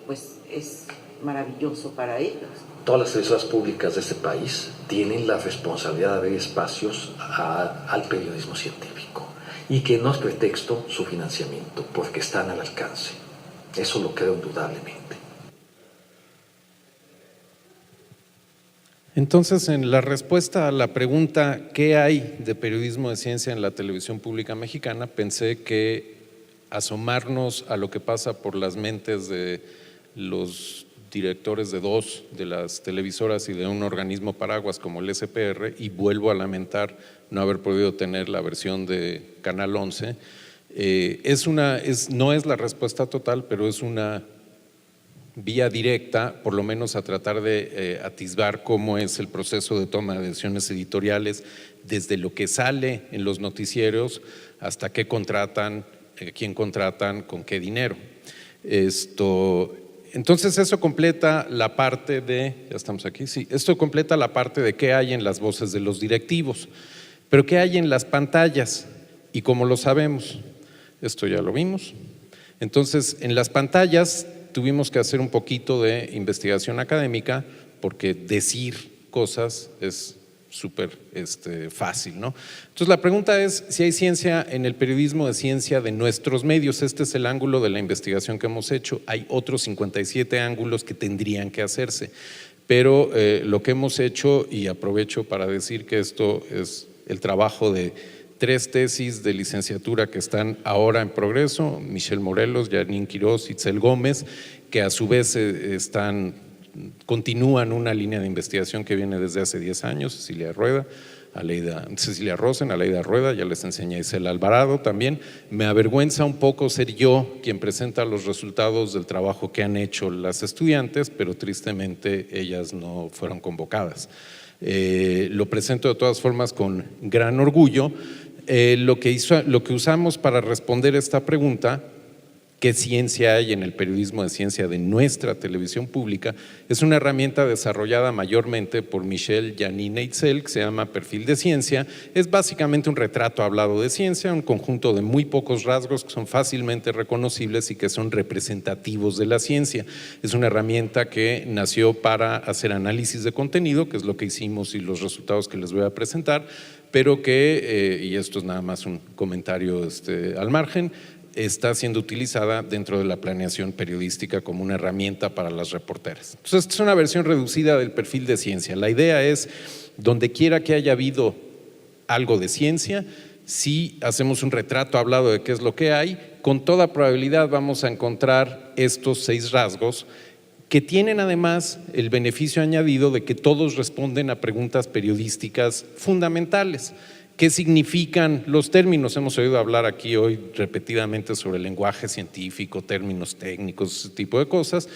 pues es maravilloso para ellos. Todas las televisoras públicas de este país tienen la responsabilidad de abrir espacios al periodismo científico, y que no es pretexto su financiamiento, porque están al alcance. Eso lo creo indudablemente. Entonces, en la respuesta a la pregunta ¿qué hay de periodismo de ciencia en la televisión pública mexicana?, pensé que asomarnos a lo que pasa por las mentes de los directores de dos de las televisoras y de un organismo paraguas como el SPR, y vuelvo a lamentar no haber podido tener la versión de Canal 11, no es la respuesta total, pero es una vía directa, por lo menos a tratar de atisbar cómo es el proceso de toma de decisiones editoriales, desde lo que sale en los noticieros hasta qué contratan, quién contratan, con qué dinero. Entonces eso completa la parte de, ya estamos aquí, sí, esto completa la parte de qué hay en las voces de los directivos, pero qué hay en las pantallas y cómo lo sabemos. Esto ya lo vimos. Entonces, en las pantallas tuvimos que hacer un poquito de investigación académica porque decir cosas es súper fácil, ¿no? Entonces la pregunta es si hay ciencia en el periodismo de ciencia de nuestros medios. Este es el ángulo de la investigación que hemos hecho. Hay otros 57 ángulos que tendrían que hacerse, pero lo que hemos hecho, y aprovecho para decir que esto es el trabajo de 3 tesis de licenciatura que están ahora en progreso: Michelle Morelos, Janine Quiroz, Itzel Gómez, que a su vez continúan una línea de investigación que viene desde hace 10 años, Cecilia Rosen, Aleida Rueda, ya les enseñé, Isela Alvarado también. Me avergüenza un poco ser yo quien presenta los resultados del trabajo que han hecho las estudiantes, pero tristemente ellas no fueron convocadas. Lo presento de todas formas con gran orgullo. Lo que usamos para responder esta pregunta, ¿qué ciencia hay en el periodismo de ciencia de nuestra televisión pública?, es una herramienta desarrollada mayormente por Michelle, Janine e Itzel, que se llama Perfil de Ciencia. Es básicamente un retrato hablado de ciencia, un conjunto de muy pocos rasgos que son fácilmente reconocibles y que son representativos de la ciencia. Es una herramienta que nació para hacer análisis de contenido, que es lo que hicimos y los resultados que les voy a presentar, pero que, y esto es nada más un comentario al margen, está siendo utilizada dentro de la planeación periodística como una herramienta para las reporteras. Entonces, esta es una versión reducida del perfil de ciencia. La idea es, donde quiera que haya habido algo de ciencia, si hacemos un retrato hablado de qué es lo que hay, con toda probabilidad vamos a encontrar estos 6 rasgos que tienen además el beneficio añadido de que todos responden a preguntas periodísticas fundamentales. ¿Qué significan los términos? Hemos oído hablar aquí hoy repetidamente sobre el lenguaje científico, términos técnicos, ese tipo de cosas.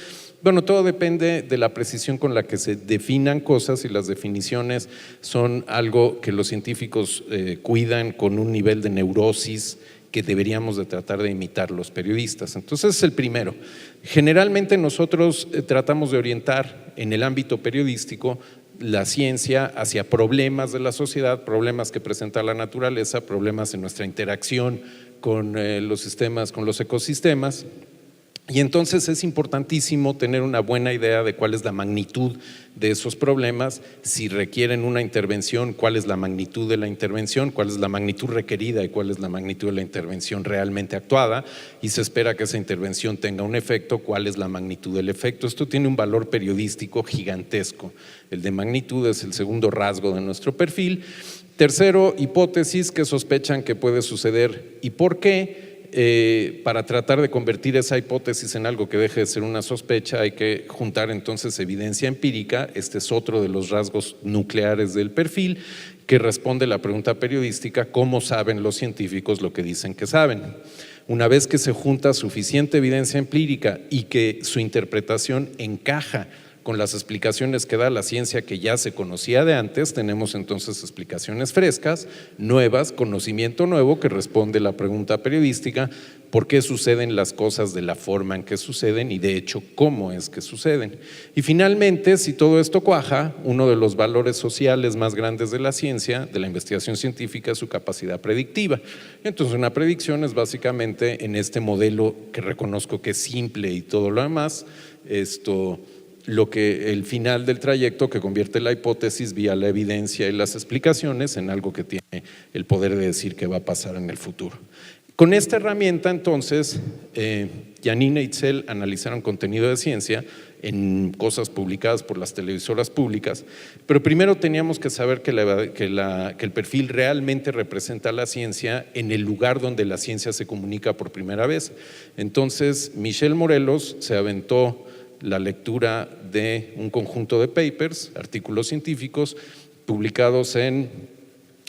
Bueno, todo depende de la precisión con la que se definan cosas, y las definiciones son algo que los científicos cuidan con un nivel de neurosis que deberíamos de tratar de imitar los periodistas. Entonces, es el primero. Generalmente nosotros tratamos de orientar en el ámbito periodístico la ciencia hacia problemas de la sociedad, problemas que presenta la naturaleza, problemas en nuestra interacción con los sistemas, con los ecosistemas. Y entonces es importantísimo tener una buena idea de cuál es la magnitud de esos problemas, si requieren una intervención, cuál es la magnitud de la intervención, cuál es la magnitud requerida y cuál es la magnitud de la intervención realmente actuada, y se espera que esa intervención tenga un efecto, cuál es la magnitud del efecto. Esto tiene un valor periodístico gigantesco. El de magnitud es el segundo rasgo de nuestro perfil. Tercero, hipótesis que sospechan que puede suceder y por qué. Para tratar de convertir esa hipótesis en algo que deje de ser una sospecha, hay que juntar entonces evidencia empírica. Este es otro de los rasgos nucleares del perfil, que responde a la pregunta periodística: ¿cómo saben los científicos lo que dicen que saben? Una vez que se junta suficiente evidencia empírica y que su interpretación encaja con las explicaciones que da la ciencia que ya se conocía de antes, tenemos entonces explicaciones frescas, nuevas, conocimiento nuevo que responde a la pregunta periodística: ¿por qué suceden las cosas de la forma en que suceden y de hecho cómo es que suceden? Y finalmente, si todo esto cuaja, uno de los valores sociales más grandes de la ciencia, de la investigación científica, es su capacidad predictiva. Entonces, una predicción es básicamente, en este modelo que reconozco que es simple y todo lo demás, el final del trayecto que convierte la hipótesis vía la evidencia y las explicaciones en algo que tiene el poder de decir qué va a pasar en el futuro. Con esta herramienta, entonces, Janine e Itzel analizaron contenido de ciencia en cosas publicadas por las televisoras públicas, pero primero teníamos que saber que el perfil realmente representa la ciencia en el lugar donde la ciencia se comunica por primera vez. Entonces, Michelle Morelos se aventó la lectura de un conjunto de papers, artículos científicos, publicados en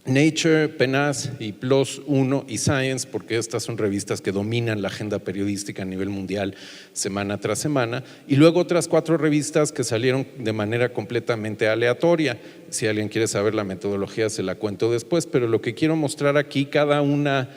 Nature, PNAS y PLOS 1 y Science, porque estas son revistas que dominan la agenda periodística a nivel mundial semana tras semana, y luego otras 4 revistas que salieron de manera completamente aleatoria. Si alguien quiere saber la metodología se la cuento después, pero lo que quiero mostrar aquí, cada una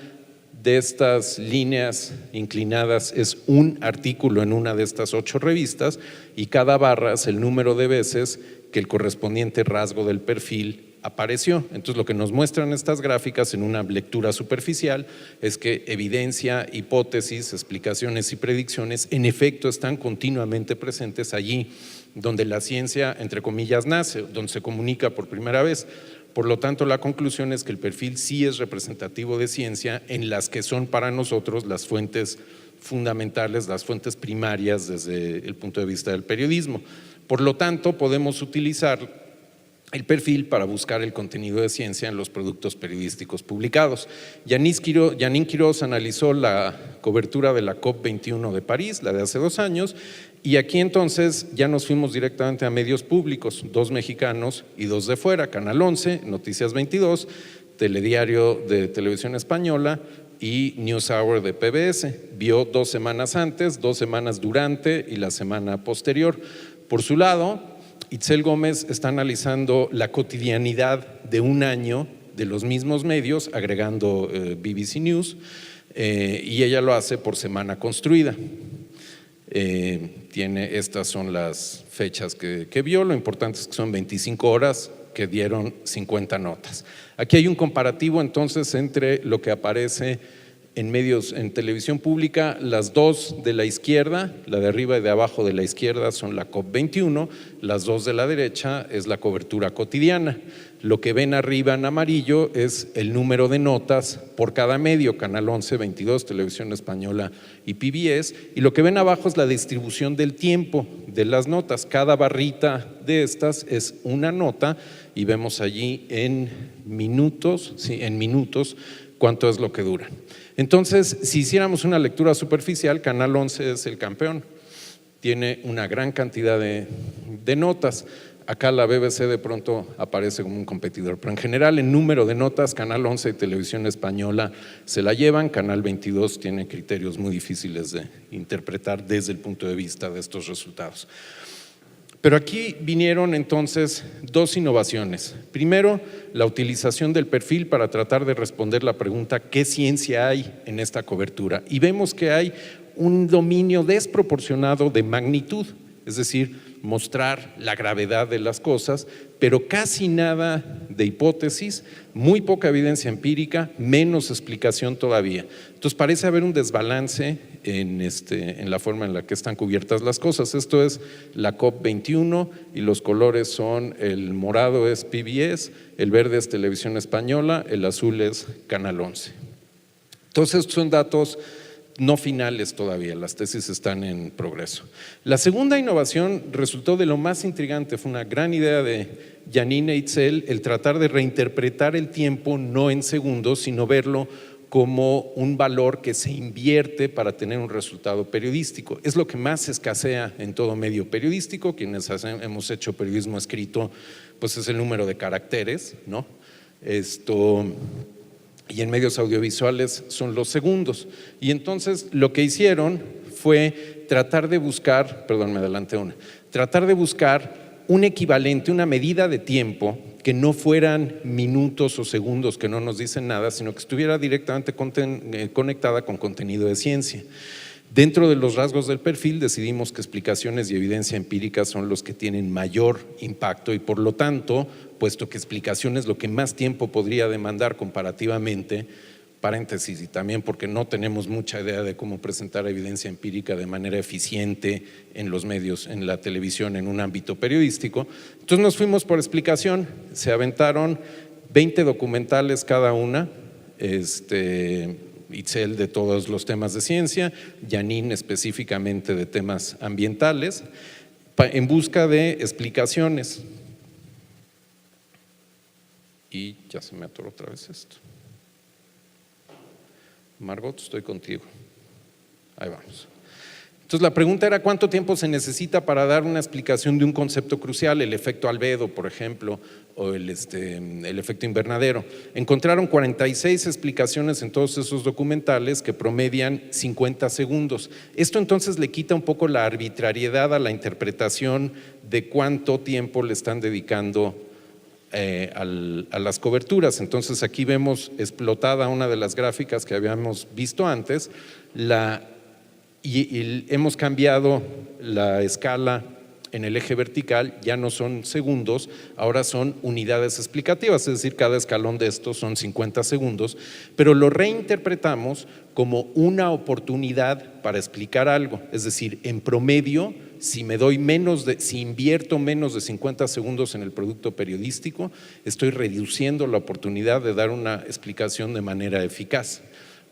de estas líneas inclinadas es un artículo en una de estas 8 revistas, y cada barra es el número de veces que el correspondiente rasgo del perfil apareció. Entonces, lo que nos muestran estas gráficas en una lectura superficial es que evidencia, hipótesis, explicaciones y predicciones en efecto están continuamente presentes allí donde la ciencia, entre comillas, nace, donde se comunica por primera vez. Por lo tanto, la conclusión es que el perfil sí es representativo de ciencia en las que son para nosotros las fuentes fundamentales, las fuentes primarias desde el punto de vista del periodismo. Por lo tanto, podemos utilizar el perfil para buscar el contenido de ciencia en los productos periodísticos publicados. Janine Quiroz analizó la cobertura de la COP21 de París, la de hace 2 años, y aquí entonces ya nos fuimos directamente a medios públicos, 2 mexicanos y 2 de fuera, Canal 11, Noticias 22, Telediario de Televisión Española y News Hour de PBS. Vio 2 semanas antes, 2 semanas durante y la semana posterior. Por su lado, Itzel Gómez está analizando la cotidianidad de un año de los mismos medios, agregando BBC News, y ella lo hace por semana construida. Estas son las fechas que vio, lo importante es que son 25 horas que dieron 50 notas. Aquí hay un comparativo entonces entre lo que aparece en medios, en televisión pública. Las 2 de la izquierda, la de arriba y de abajo de la izquierda, son la COP21, las 2 de la derecha es la cobertura cotidiana. Lo que ven arriba en amarillo es el número de notas por cada medio, Canal 11, 22, Televisión Española y PBS, y lo que ven abajo es la distribución del tiempo de las notas. Cada barrita de estas es una nota y vemos allí en minutos, cuánto es lo que dura. Entonces, si hiciéramos una lectura superficial, Canal 11 es el campeón, tiene una gran cantidad de notas. Acá la BBC de pronto aparece como un competidor, pero en general en número de notas, Canal 11 y Televisión Española se la llevan. Canal 22 tiene criterios muy difíciles de interpretar desde el punto de vista de estos resultados. Pero aquí vinieron entonces 2 innovaciones. Primero, la utilización del perfil para tratar de responder la pregunta ¿qué ciencia hay en esta cobertura? Y vemos que hay un dominio desproporcionado de magnitud, es decir, mostrar la gravedad de las cosas, pero casi nada de hipótesis, muy poca evidencia empírica, menos explicación todavía. Entonces parece haber un desbalance en la forma en la que están cubiertas las cosas. Esto es la COP21 y los colores son: el morado es PBS, el verde es Televisión Española, el azul es Canal 11. Entonces estos son datos no finales todavía, las tesis están en progreso. La segunda innovación resultó de lo más intrigante, fue una gran idea de Janine e Itzel, el tratar de reinterpretar el tiempo no en segundos, sino verlo como un valor que se invierte para tener un resultado periodístico. Es lo que más escasea en todo medio periodístico. Quienes hemos hecho periodismo escrito, pues es el número de caracteres, ¿no? Y en medios audiovisuales son los segundos. Y entonces lo que hicieron fue tratar de buscar, tratar de buscar un equivalente, una medida de tiempo que no fueran minutos o segundos que no nos dicen nada, sino que estuviera directamente conectada con contenido de ciencia. Dentro de los rasgos del perfil decidimos que explicaciones y evidencia empírica son los que tienen mayor impacto y por lo tanto, puesto que explicación es lo que más tiempo podría demandar comparativamente, paréntesis, y también porque no tenemos mucha idea de cómo presentar evidencia empírica de manera eficiente en los medios, en la televisión, en un ámbito periodístico. Entonces nos fuimos por explicación, se aventaron 20 documentales cada una, Itzel de todos los temas de ciencia, Janine específicamente de temas ambientales, en busca de explicaciones. Y ya se me atoró otra vez esto. Margot, estoy contigo. Ahí vamos. Entonces la pregunta era ¿cuánto tiempo se necesita para dar una explicación de un concepto crucial? El efecto albedo, por ejemplo, o el efecto invernadero. Encontraron 46 explicaciones en todos esos documentales que promedian 50 segundos. Esto entonces le quita un poco la arbitrariedad a la interpretación de cuánto tiempo le están dedicando a las coberturas. Entonces aquí vemos explotada una de las gráficas que habíamos visto antes, y hemos cambiado la escala en el eje vertical, ya no son segundos, ahora son unidades explicativas, es decir, cada escalón de estos son 50 segundos, pero lo reinterpretamos como una oportunidad para explicar algo, es decir, en promedio, si invierto menos de 50 segundos en el producto periodístico, estoy reduciendo la oportunidad de dar una explicación de manera eficaz.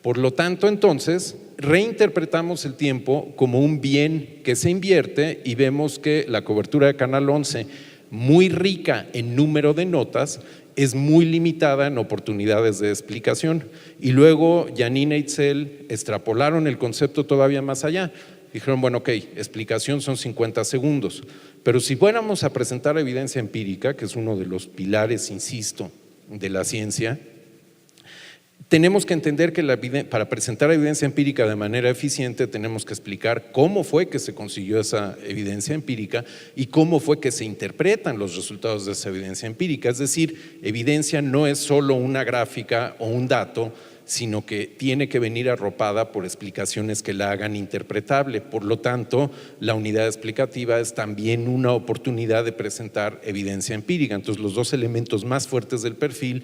Por lo tanto, entonces, reinterpretamos el tiempo como un bien que se invierte y vemos que la cobertura de Canal 11, muy rica en número de notas, es muy limitada en oportunidades de explicación. Y luego Janine e Itzel extrapolaron el concepto todavía más allá. Dijeron, bueno, ok, explicación son 50 segundos, pero si fuéramos a presentar evidencia empírica, que es uno de los pilares, insisto, de la ciencia, tenemos que entender que para presentar evidencia empírica de manera eficiente tenemos que explicar cómo fue que se consiguió esa evidencia empírica y cómo fue que se interpretan los resultados de esa evidencia empírica. Es decir, evidencia no es solo una gráfica o un dato, sino que tiene que venir arropada por explicaciones que la hagan interpretable. Por lo tanto, la unidad explicativa es también una oportunidad de presentar evidencia empírica. Entonces, los dos elementos más fuertes del perfil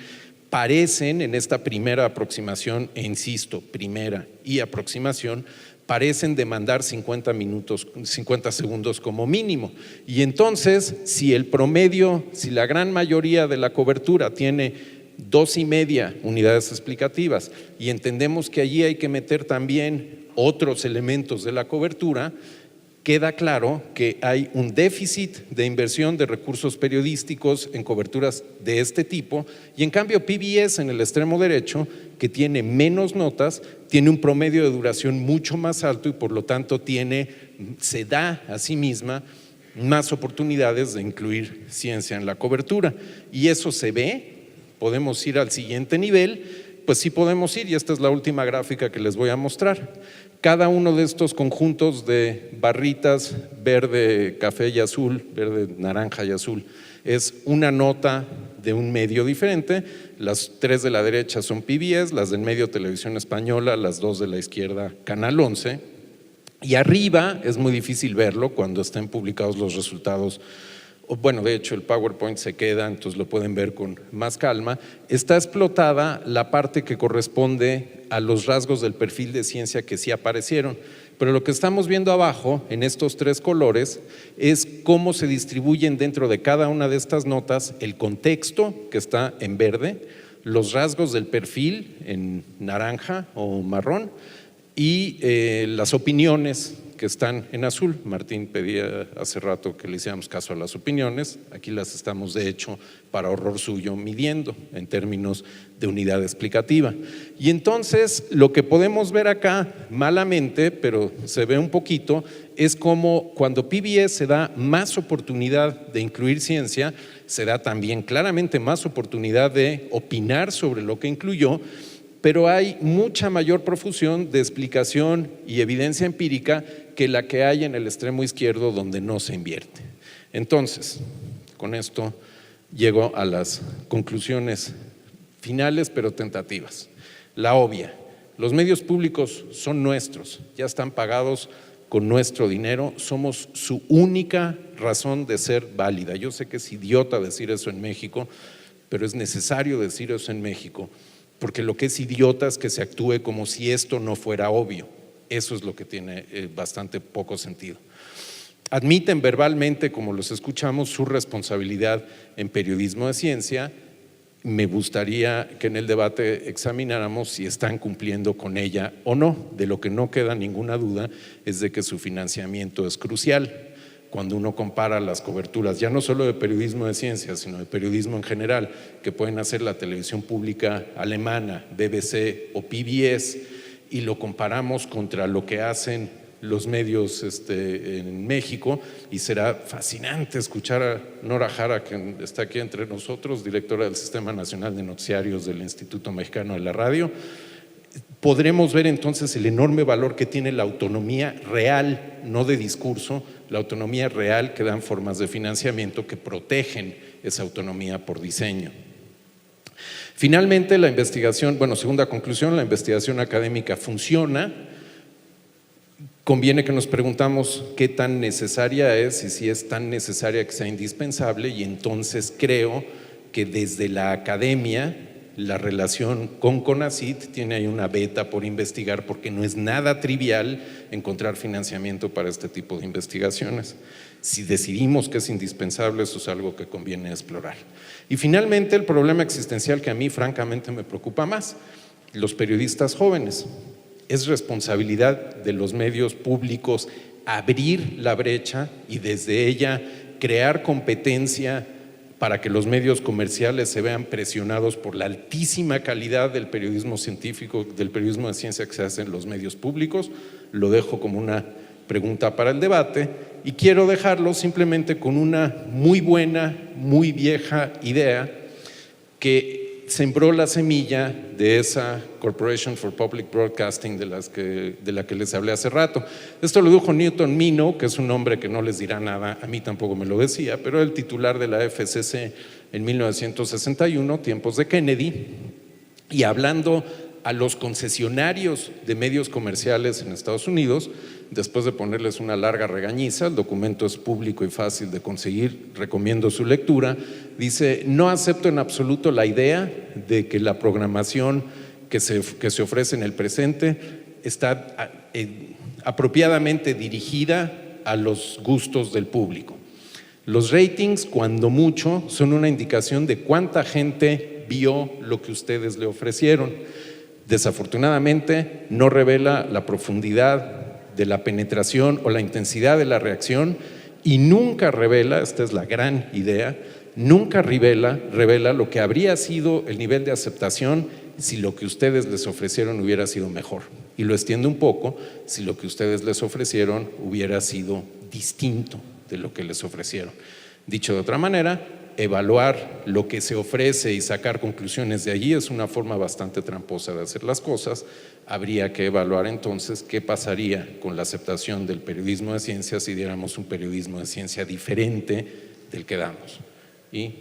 parecen en esta primera aproximación, e insisto, primera y aproximación, parecen demandar 50 segundos como mínimo. Y entonces, si el promedio, si la gran mayoría de la cobertura tiene 2.5 unidades explicativas y entendemos que allí hay que meter también otros elementos de la cobertura, queda claro que hay un déficit de inversión de recursos periodísticos en coberturas de este tipo y en cambio PBS en el extremo derecho, que tiene menos notas, tiene un promedio de duración mucho más alto y por lo tanto se da a sí misma más oportunidades de incluir ciencia en la cobertura. Y eso se ve. ¿Podemos ir al siguiente nivel? Pues sí podemos ir, y esta es la última gráfica que les voy a mostrar. Cada uno de estos conjuntos de barritas verde, café y azul, verde, naranja y azul, es una nota de un medio diferente. Las 3 de la derecha son PBS, las del medio Televisión Española, las 2 de la izquierda Canal 11. Y arriba es muy difícil verlo cuando estén publicados los resultados. Bueno, de hecho el PowerPoint se queda, entonces lo pueden ver con más calma. Está explotada la parte que corresponde a los rasgos del perfil de ciencia que sí aparecieron, pero lo que estamos viendo abajo en estos 3 colores es cómo se distribuyen dentro de cada una de estas notas el contexto, que está en verde, los rasgos del perfil en naranja o marrón y las opiniones que están en azul. Martín pedía hace rato que le hiciéramos caso a las opiniones, aquí las estamos de hecho para horror suyo midiendo en términos de unidad explicativa. Y entonces lo que podemos ver acá malamente, pero se ve un poquito, es como cuando PBS se da más oportunidad de incluir ciencia, se da también claramente más oportunidad de opinar sobre lo que incluyó, pero hay mucha mayor profusión de explicación y evidencia empírica que la que hay en el extremo izquierdo donde no se invierte. Entonces, con esto llego a las conclusiones finales pero tentativas. La obvia, los medios públicos son nuestros, ya están pagados con nuestro dinero, somos su única razón de ser válida. Yo sé que es idiota decir eso en México, pero es necesario decir eso en México, porque lo que es idiota es que se actúe como si esto no fuera obvio. Eso es lo que tiene bastante poco sentido. Admiten verbalmente, como los escuchamos, su responsabilidad en periodismo de ciencia, me gustaría que en el debate examináramos si están cumpliendo con ella o no. De lo que no queda ninguna duda es de que su financiamiento es crucial. Cuando uno compara las coberturas, ya no solo de periodismo de ciencia, sino de periodismo en general, que pueden hacer la televisión pública alemana, BBC o PBS, y lo comparamos contra lo que hacen los medios en México, y será fascinante escuchar a Nora Jara, que está aquí entre nosotros, directora del Sistema Nacional de Noticiarios del Instituto Mexicano de la Radio. Podremos ver entonces el enorme valor que tiene la autonomía real, no de discurso, la autonomía real que dan formas de financiamiento que protegen esa autonomía por diseño. Finalmente, la investigación, segunda conclusión, la investigación académica funciona. Conviene que nos preguntamos qué tan necesaria es y si es tan necesaria que sea indispensable, y entonces creo que desde la academia la relación con CONACYT tiene ahí una beta por investigar, porque no es nada trivial encontrar financiamiento para este tipo de investigaciones. Si decidimos que es indispensable, eso es algo que conviene explorar. Y finalmente, el problema existencial que a mí francamente me preocupa más: los periodistas jóvenes. Es responsabilidad de los medios públicos abrir la brecha y desde ella crear competencia para que los medios comerciales se vean presionados por la altísima calidad del periodismo científico, del periodismo de ciencia que se hace en los medios públicos. Lo dejo como una pregunta para el debate y quiero dejarlo simplemente con una muy buena, muy vieja idea que sembró la semilla de esa Corporation for Public Broadcasting de la que les hablé hace rato. Esto lo dijo Newton Minow, que es un hombre que no les dirá nada, a mí tampoco me lo decía, pero el titular de la FCC en 1961, tiempos de Kennedy, y hablando a los concesionarios de medios comerciales en Estados Unidos, después de ponerles una larga regañiza, el documento es público y fácil de conseguir, recomiendo su lectura, dice: no acepto en absoluto la idea de que la programación que se ofrece en el presente está apropiadamente dirigida a los gustos del público. Los ratings, cuando mucho, son una indicación de cuánta gente vio lo que ustedes le ofrecieron. Desafortunadamente, no revela la profundidad de la penetración o la intensidad de la reacción, y nunca revela, esta es la gran idea, nunca revela lo que habría sido el nivel de aceptación si lo que ustedes les ofrecieron hubiera sido mejor. Y lo extiendo un poco: si lo que ustedes les ofrecieron hubiera sido distinto de lo que les ofrecieron. Dicho de otra manera, evaluar lo que se ofrece y sacar conclusiones de allí es una forma bastante tramposa de hacer las cosas. Habría que evaluar entonces qué pasaría con la aceptación del periodismo de ciencia si diéramos un periodismo de ciencia diferente del que damos. Y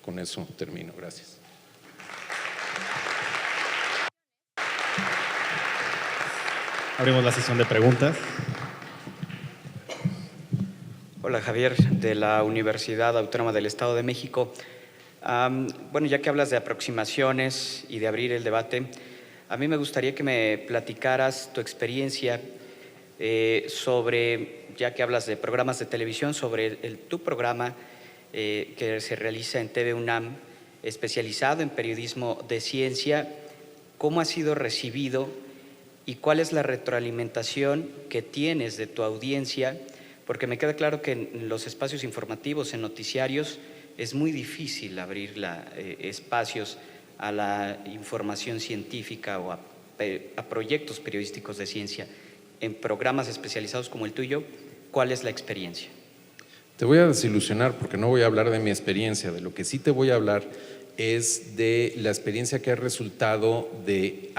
con eso termino. Gracias. Abrimos la sesión de preguntas. Hola, Javier, de la Universidad Autónoma del Estado de México. Ya que hablas de aproximaciones y de abrir el debate, a mí me gustaría que me platicaras tu experiencia sobre, ya que hablas de programas de televisión, sobre tu programa que se realiza en TV UNAM, especializado en periodismo de ciencia. ¿Cómo ha sido recibido y cuál es la retroalimentación que tienes de tu audiencia? Porque me queda claro que en los espacios informativos, en noticiarios, es muy difícil abrir espacios a la información científica o a proyectos periodísticos de ciencia. En programas especializados como el tuyo, ¿cuál es la experiencia? Te voy a desilusionar porque no voy a hablar de mi experiencia. De lo que sí te voy a hablar es de la experiencia que ha resultado de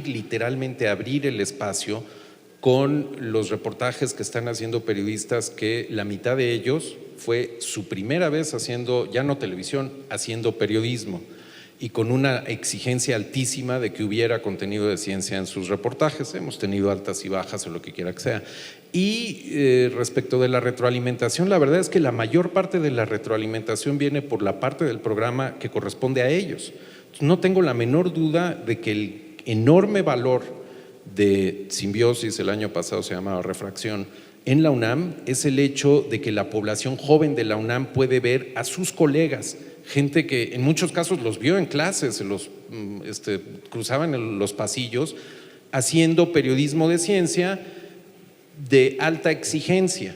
literalmente abrir el espacio con los reportajes que están haciendo periodistas, que la mitad de ellos fue su primera vez haciendo, ya no televisión, haciendo periodismo, y con una exigencia altísima de que hubiera contenido de ciencia en sus reportajes. Hemos tenido altas y bajas o lo que quiera que sea. Y respecto de la retroalimentación, la verdad es que la mayor parte de la retroalimentación viene por la parte del programa que corresponde a ellos. No tengo la menor duda de que el enorme valor de Simbiosis, el año pasado se llamaba Refracción, en la UNAM es el hecho de que la población joven de la UNAM puede ver a sus colegas, gente que en muchos casos los vio en clases, cruzaban los pasillos, haciendo periodismo de ciencia de alta exigencia.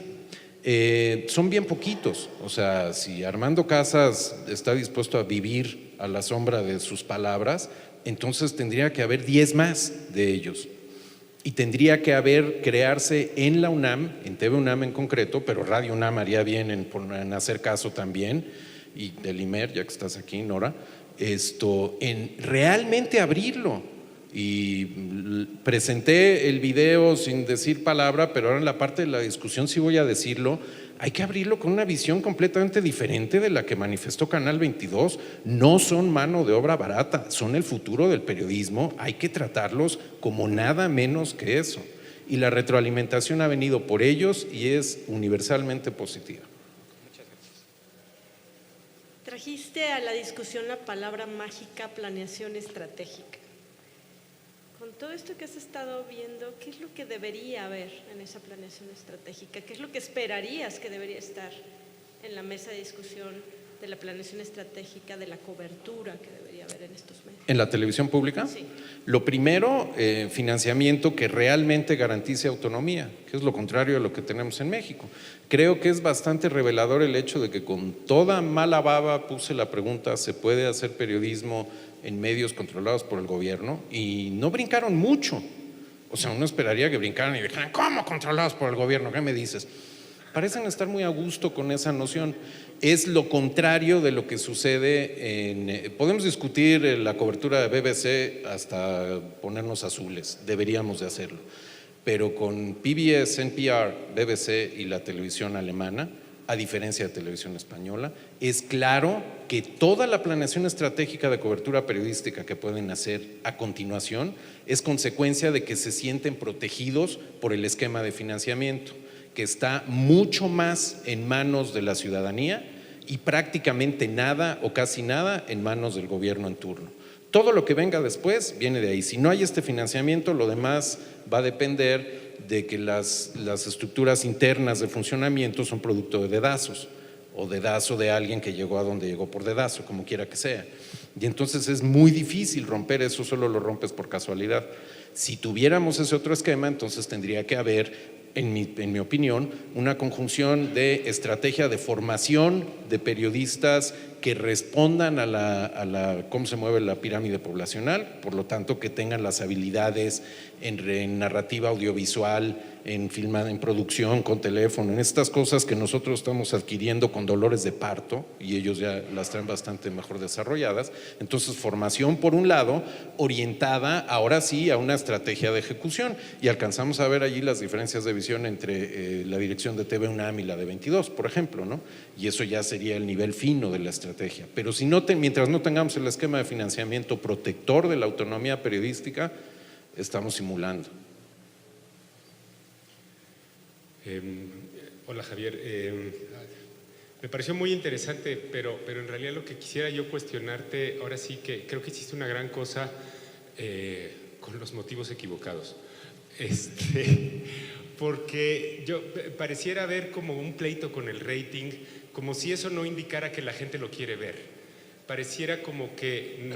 Son bien poquitos, o sea, si Armando Casas está dispuesto a vivir a la sombra de sus palabras, entonces tendría que haber 10 más de ellos. Y tendría que crearse en la UNAM, en TV UNAM en concreto, pero Radio UNAM haría bien en hacer caso también, y del IMER, ya que estás aquí, Nora, en realmente abrirlo. Y presenté el video sin decir palabra, pero ahora en la parte de la discusión sí voy a decirlo. Hay que abrirlo con una visión completamente diferente de la que manifestó Canal 22. No son mano de obra barata, son el futuro del periodismo. Hay que tratarlos como nada menos que eso. Y la retroalimentación ha venido por ellos y es universalmente positiva. Muchas gracias. Trajiste a la discusión la palabra mágica, planeación estratégica. Con todo esto que has estado viendo, ¿qué es lo que debería haber en esa planeación estratégica? ¿Qué es lo que esperarías que debería estar en la mesa de discusión de la planeación estratégica, de la cobertura que debería haber en estos medios? ¿En la televisión pública? Sí. Lo primero, financiamiento que realmente garantice autonomía, que es lo contrario de lo que tenemos en México. Creo que es bastante revelador el hecho de que con toda mala baba puse la pregunta, ¿se puede hacer periodismo en medios controlados por el gobierno? Y no brincaron mucho. O sea, uno esperaría que brincaran y dijeran, ¿cómo controlados por el gobierno? ¿Qué me dices? Parecen estar muy a gusto con esa noción. Es lo contrario de lo que sucede podemos discutir la cobertura de BBC hasta ponernos azules, deberíamos de hacerlo. Pero con PBS, NPR, BBC y la televisión alemana, a diferencia de televisión española, es claro que toda la planeación estratégica de cobertura periodística que pueden hacer a continuación es consecuencia de que se sienten protegidos por el esquema de financiamiento, que está mucho más en manos de la ciudadanía y prácticamente nada o casi nada en manos del gobierno en turno. Todo lo que venga después viene de ahí. Si no hay este financiamiento, lo demás va a depender de que las estructuras internas de funcionamiento son producto de dedazos o dedazo de alguien que llegó a donde llegó por dedazo, como quiera que sea. Y entonces es muy difícil romper eso, solo lo rompes por casualidad. Si tuviéramos ese otro esquema, entonces tendría que haber, en mi opinión, una conjunción de estrategia de formación de periodistas que respondan a la cómo se mueve la pirámide poblacional, por lo tanto que tengan las habilidades en narrativa audiovisual, en producción, con teléfono, en estas cosas que nosotros estamos adquiriendo con dolores de parto y ellos ya las traen bastante mejor desarrolladas. Entonces, formación por un lado, orientada ahora sí a una estrategia de ejecución, y alcanzamos a ver allí las diferencias de visión entre la dirección de TV UNAM y la de 22, por ejemplo, ¿no? Y eso ya sería el nivel fino de la estrategia. Pero si no, mientras no tengamos el esquema de financiamiento protector de la autonomía periodística, estamos simulando. Hola Javier, me pareció muy interesante, pero en realidad lo que quisiera yo cuestionarte, ahora sí que creo que hiciste una gran cosa con los motivos equivocados, porque yo pareciera ver como un pleito con el rating, como si eso no indicara que la gente lo quiere ver, pareciera como que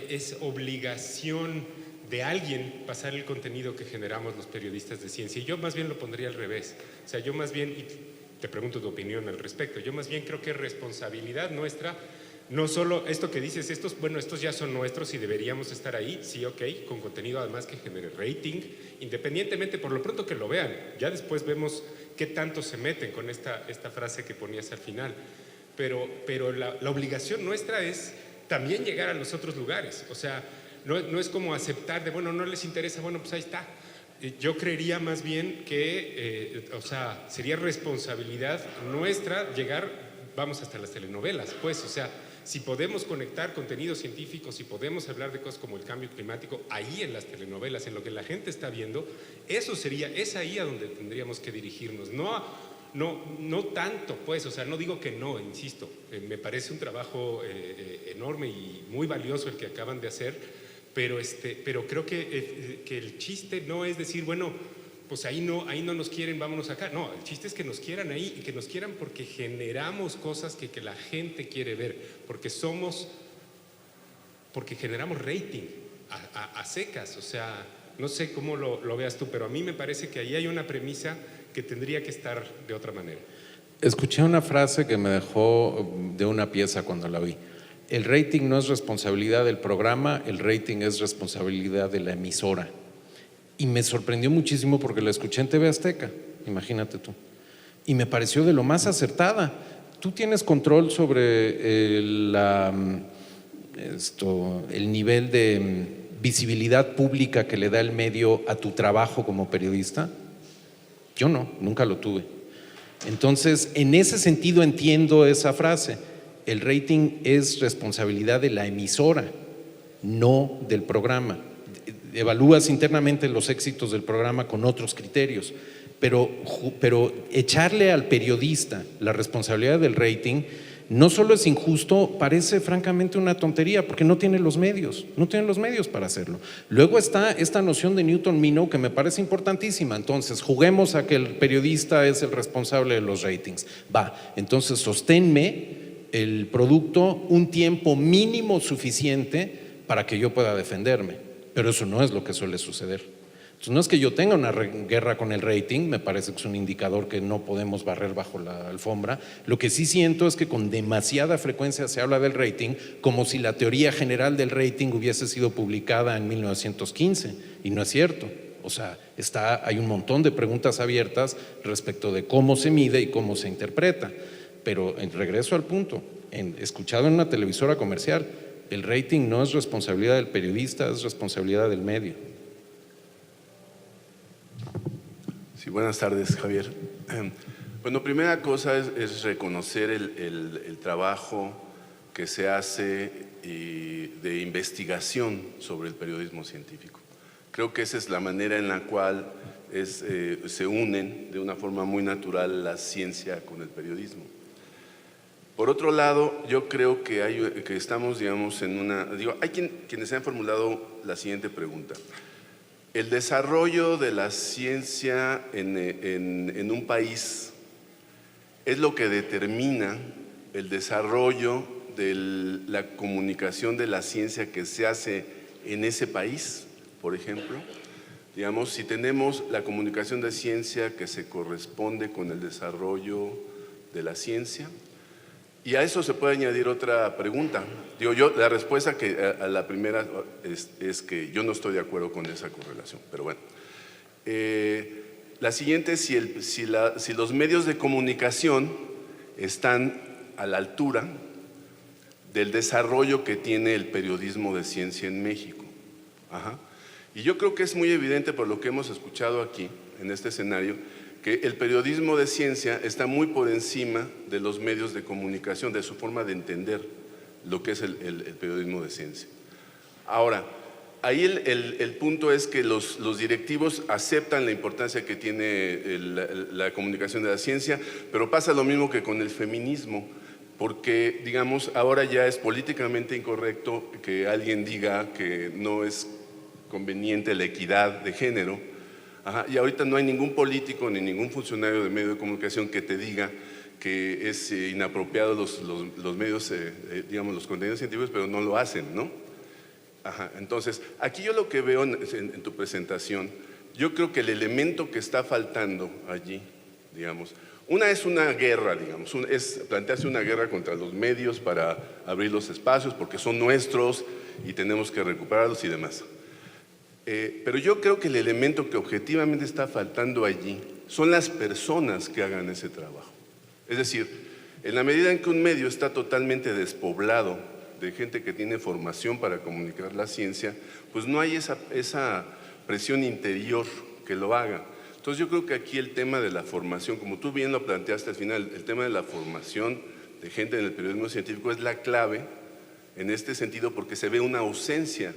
es obligación de alguien pasar el contenido que generamos los periodistas de ciencia, y yo más bien lo pondría al revés. O sea, yo más bien, y te pregunto tu opinión al respecto, yo más bien creo que es responsabilidad nuestra, no solo esto que dices, estos ya son nuestros y deberíamos estar ahí, sí, ok, con contenido además que genere rating, independientemente por lo pronto que lo vean, ya después vemos qué tanto se meten con esta frase que ponías al final, pero la obligación nuestra es también llegar a los otros lugares, o sea, no es como aceptar de, bueno, no les interesa, bueno, pues ahí está. Yo creería más bien que, sería responsabilidad nuestra llegar, vamos, hasta las telenovelas, pues, o sea, si podemos conectar contenidos científicos, si podemos hablar de cosas como el cambio climático, ahí en las telenovelas, en lo que la gente está viendo, es ahí a donde tendríamos que dirigirnos, no tanto, pues, o sea, no digo que no, insisto, me parece un trabajo enorme y muy valioso el que acaban de hacer, pero creo que el chiste no es decir, bueno, pues ahí no nos quieren, vámonos acá. No, el chiste es que nos quieran ahí y que nos quieran porque generamos cosas que la gente quiere ver, porque generamos rating a secas. O sea, no sé cómo lo veas tú, pero a mí me parece que ahí hay una premisa que tendría que estar de otra manera. Escuché una frase que me dejó de una pieza cuando la vi. El rating no es responsabilidad del programa, el rating es responsabilidad de la emisora. Y me sorprendió muchísimo porque la escuché en TV Azteca, imagínate tú. Y me pareció de lo más acertada. Tú tienes control sobre el nivel de visibilidad pública que le da el medio a tu trabajo como periodista. Yo no, nunca lo tuve. Entonces, en ese sentido entiendo esa frase. El rating es responsabilidad de la emisora, no del programa. Evalúas internamente los éxitos del programa con otros criterios, pero echarle al periodista la responsabilidad del rating no solo es injusto, parece francamente una tontería, porque no tiene los medios para hacerlo. Luego está esta noción de Newton-Minow que me parece importantísima. Entonces, juguemos a que el periodista es el responsable de los ratings. Entonces sosténme el producto un tiempo mínimo suficiente para que yo pueda defenderme, pero eso no es lo que suele suceder. Entonces, no es que yo tenga una guerra con el rating, me parece que es un indicador que no podemos barrer bajo la alfombra. Lo que sí siento es que con demasiada frecuencia se habla del rating como si la teoría general del rating hubiese sido publicada en 1915, y no es cierto. O sea, hay un montón de preguntas abiertas respecto de cómo se mide y cómo se interpreta. Pero regreso al punto, escuchado en una televisora comercial, el rating no es responsabilidad del periodista, es responsabilidad del medio. Sí, buenas tardes, Javier. Bueno, primera cosa es reconocer el trabajo que se hace de investigación sobre el periodismo científico. Creo que esa es la manera en la cual se unen de una forma muy natural la ciencia con el periodismo. Por otro lado, yo creo que estamos, digamos, hay quienes han formulado la siguiente pregunta. El desarrollo de la ciencia en un país es lo que determina el desarrollo de la comunicación de la ciencia que se hace en ese país, por ejemplo. Digamos, si tenemos la comunicación de ciencia que se corresponde con el desarrollo de la ciencia. Y a eso se puede añadir otra pregunta. La respuesta a la primera es que yo no estoy de acuerdo con esa correlación, pero bueno. La siguiente es si los medios de comunicación están a la altura del desarrollo que tiene el periodismo de ciencia en México. Y yo creo que es muy evidente por lo que hemos escuchado aquí, en este escenario, que el periodismo de ciencia está muy por encima de los medios de comunicación, de su forma de entender lo que es el periodismo de ciencia. Ahora, ahí el punto es que los directivos aceptan la importancia que tiene la comunicación de la ciencia, pero pasa lo mismo que con el feminismo, porque, digamos, ahora ya es políticamente incorrecto que alguien diga que no es conveniente la equidad de género. Y ahorita no hay ningún político ni ningún funcionario de medio de comunicación que te diga que es inapropiado los medios, digamos, los contenidos científicos, pero no lo hacen, ¿no? Entonces, aquí yo lo que veo en tu presentación, yo creo que el elemento que está faltando allí, digamos, es una guerra, digamos, es plantearse una guerra contra los medios para abrir los espacios porque son nuestros y tenemos que recuperarlos y demás. Pero yo creo que el elemento que objetivamente está faltando allí son las personas que hagan ese trabajo. Es decir, en la medida en que un medio está totalmente despoblado de gente que tiene formación para comunicar la ciencia, pues no hay esa presión interior que lo haga. Entonces yo creo que aquí el tema de la formación, como tú bien lo planteaste al final, el tema de la formación de gente en el periodismo científico es la clave en este sentido porque se ve una ausencia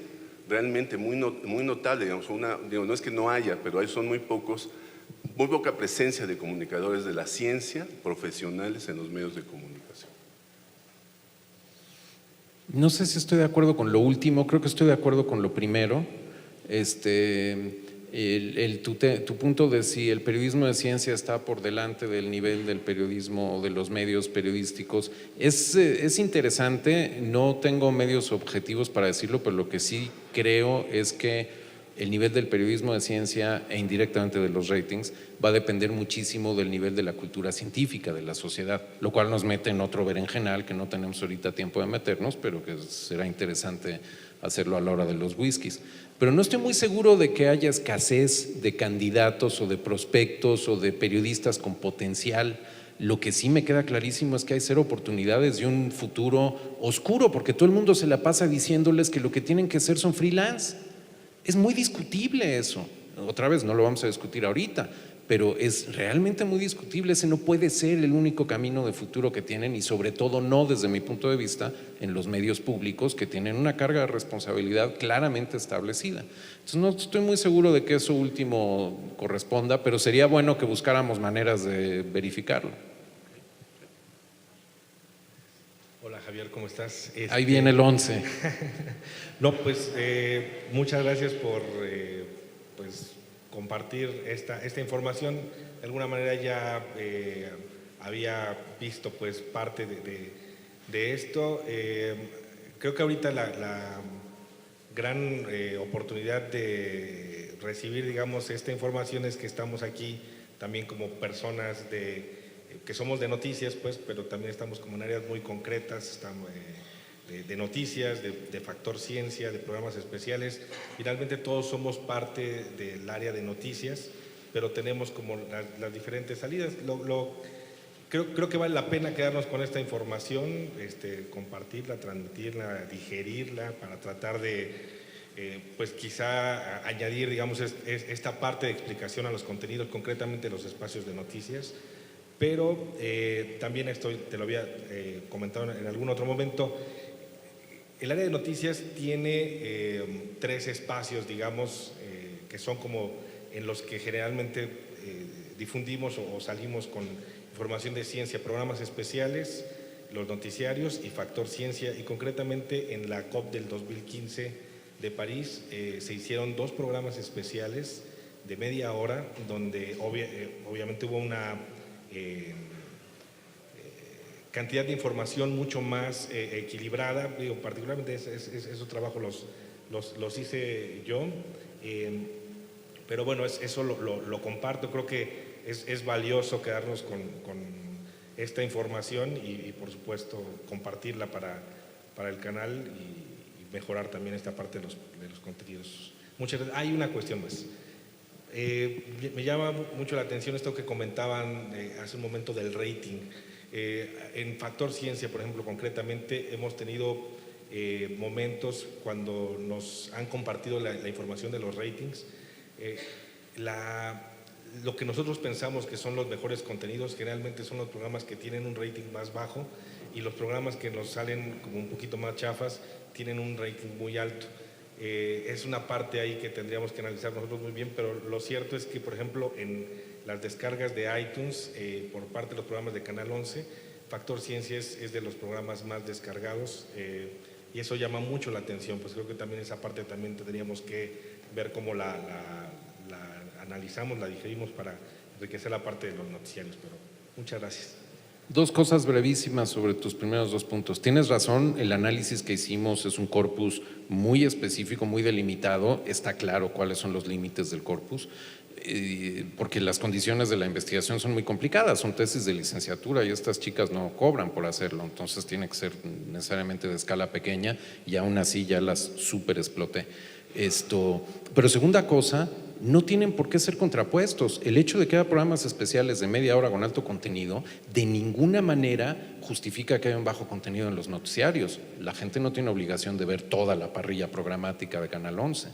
realmente muy notable, digamos, no es que no haya, pero son muy poca presencia de comunicadores de la ciencia profesionales en los medios de comunicación. No sé si estoy de acuerdo con lo último, creo que estoy de acuerdo con lo primero. Tu punto de si el periodismo de ciencia está por delante del nivel del periodismo o de los medios periodísticos es interesante. No tengo medios objetivos para decirlo, pero lo que sí creo es que el nivel del periodismo de ciencia e indirectamente de los ratings va a depender muchísimo del nivel de la cultura científica de la sociedad, lo cual nos mete en otro berenjenal que no tenemos ahorita tiempo de meternos, pero que será interesante hacerlo a la hora de los whiskies. Pero no estoy muy seguro de que haya escasez de candidatos o de prospectos o de periodistas con potencial. Lo que sí me queda clarísimo es que hay cero oportunidades y un futuro oscuro, porque todo el mundo se la pasa diciéndoles que lo que tienen que ser son freelance. Es muy discutible eso. Otra vez, no lo vamos a discutir ahorita, pero es realmente muy discutible. Ese no puede ser el único camino de futuro que tienen, y sobre todo no, desde mi punto de vista, en los medios públicos, que tienen una carga de responsabilidad claramente establecida. Entonces no estoy muy seguro de que eso último corresponda, pero sería bueno que buscáramos maneras de verificarlo. Hola Javier, ¿cómo estás? Ahí viene el 11. No, pues muchas gracias por pues, compartir esta información. De alguna manera ya había visto pues parte de esto. Creo que ahorita la gran oportunidad de recibir, digamos, esta información es que estamos aquí también como personas que somos de noticias, pues, pero también estamos como en áreas muy concretas, estamos de noticias, de factor ciencia, de programas especiales. Finalmente todos somos parte del área de noticias, pero tenemos como las diferentes salidas. Creo que vale la pena quedarnos con esta información, compartirla, transmitirla, digerirla, para tratar de, pues quizá añadir, digamos, esta parte de explicación a los contenidos, concretamente los espacios de noticias. Pero también te lo había comentado en algún otro momento, el área de noticias tiene 3 espacios, digamos, que son como en los que generalmente difundimos o salimos con información de ciencia: programas especiales, los noticiarios y factor ciencia. Y concretamente en la COP del 2015 de París se hicieron 2 programas especiales de media hora, donde obviamente hubo una cantidad de información mucho más equilibrada. Digo, particularmente esos trabajos los hice yo, pero bueno, eso lo comparto. Creo que es valioso quedarnos con esta información y por supuesto compartirla para el canal y mejorar también esta parte de los contenidos. Muchas gracias. Hay una cuestión más. Me llama mucho la atención esto que comentaban hace un momento del rating. En Factor Ciencia, por ejemplo, concretamente, hemos tenido momentos cuando nos han compartido la información de los ratings. Lo que nosotros pensamos que son los mejores contenidos generalmente son los programas que tienen un rating más bajo, y los programas que nos salen como un poquito más chafas tienen un rating muy alto. Es una parte ahí que tendríamos que analizar nosotros muy bien, pero lo cierto es que, por ejemplo, en las descargas de iTunes por parte de los programas de Canal 11, Factor Ciencia es de los programas más descargados, y eso llama mucho la atención. Pues creo que también esa parte también tendríamos que ver cómo la analizamos, la digerimos para enriquecer la parte de los noticiarios. Pero muchas gracias. 2 cosas brevísimas sobre tus primeros 2 puntos. Tienes razón, el análisis que hicimos es un corpus muy específico, muy delimitado. Está claro cuáles son los límites del corpus, porque las condiciones de la investigación son muy complicadas. Son tesis de licenciatura y estas chicas no cobran por hacerlo, entonces tiene que ser necesariamente de escala pequeña, y aún así ya las súper exploté. Pero segunda cosa, no tienen por qué ser contrapuestos. El hecho de que haya programas especiales de media hora con alto contenido de ninguna manera justifica que haya un bajo contenido en los noticiarios. La gente no tiene obligación de ver toda la parrilla programática de Canal 11.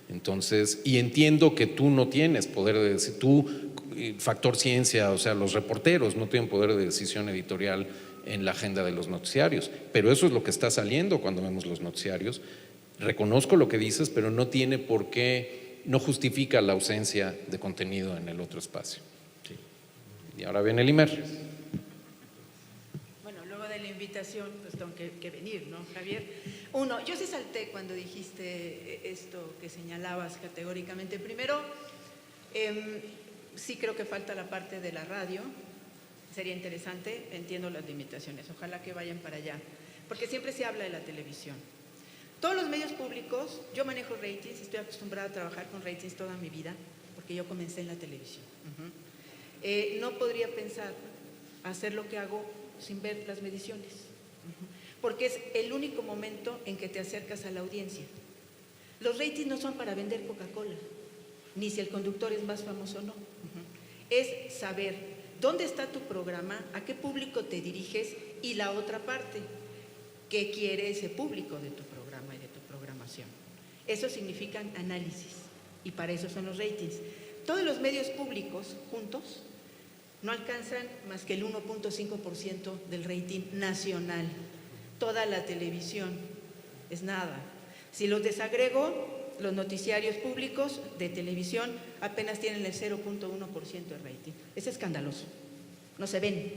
Entonces, y entiendo que tú no tienes poder de decir, tú, Factor Ciencia, o sea, los reporteros no tienen poder de decisión editorial en la agenda de los noticiarios, pero eso es lo que está saliendo cuando vemos los noticiarios. Reconozco lo que dices, pero no tiene por qué, no justifica la ausencia de contenido en el otro espacio. Sí. Y ahora viene el Imer. Bueno, luego de la invitación, pues tengo que venir, ¿no, Javier? Uno, yo sí salté cuando dijiste esto que señalabas categóricamente. Primero, sí creo que falta la parte de la radio, sería interesante, entiendo las limitaciones, ojalá que vayan para allá, porque siempre se habla de la televisión. Todos los medios públicos, yo manejo ratings, estoy acostumbrada a trabajar con ratings toda mi vida, porque yo comencé en la televisión. No podría pensar hacer lo que hago sin ver las mediciones, porque es el único momento en que te acercas a la audiencia. Los ratings no son para vender Coca-Cola, ni si el conductor es más famoso o no. Es saber dónde está tu programa, a qué público te diriges y la otra parte, qué quiere ese público de tu programa y de tu programación. Eso significa análisis y para eso son los ratings. Todos los medios públicos juntos no alcanzan más que el 1.5% del rating nacional. Toda la televisión es nada. Si los desagrego, los noticiarios públicos de televisión apenas tienen el 0.1% de rating. Es escandaloso. No se ven.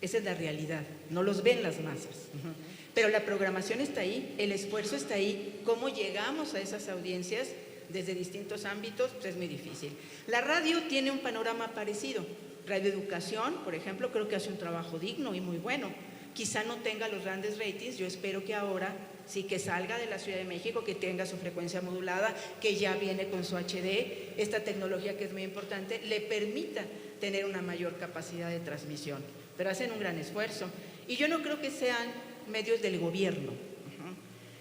Esa es la realidad. No los ven las masas. Pero la programación está ahí, el esfuerzo está ahí. ¿Cómo llegamos a esas audiencias desde distintos ámbitos? Pues es muy difícil. La radio tiene un panorama parecido. Radio Educación, por ejemplo, creo que hace un trabajo digno y muy bueno. Quizá no tenga los grandes ratings, yo espero que ahora sí que salga de la Ciudad de México, que tenga su frecuencia modulada, que ya viene con su HD, esta tecnología que es muy importante, le permita tener una mayor capacidad de transmisión. Pero hacen un gran esfuerzo. Y yo no creo que sean medios del gobierno.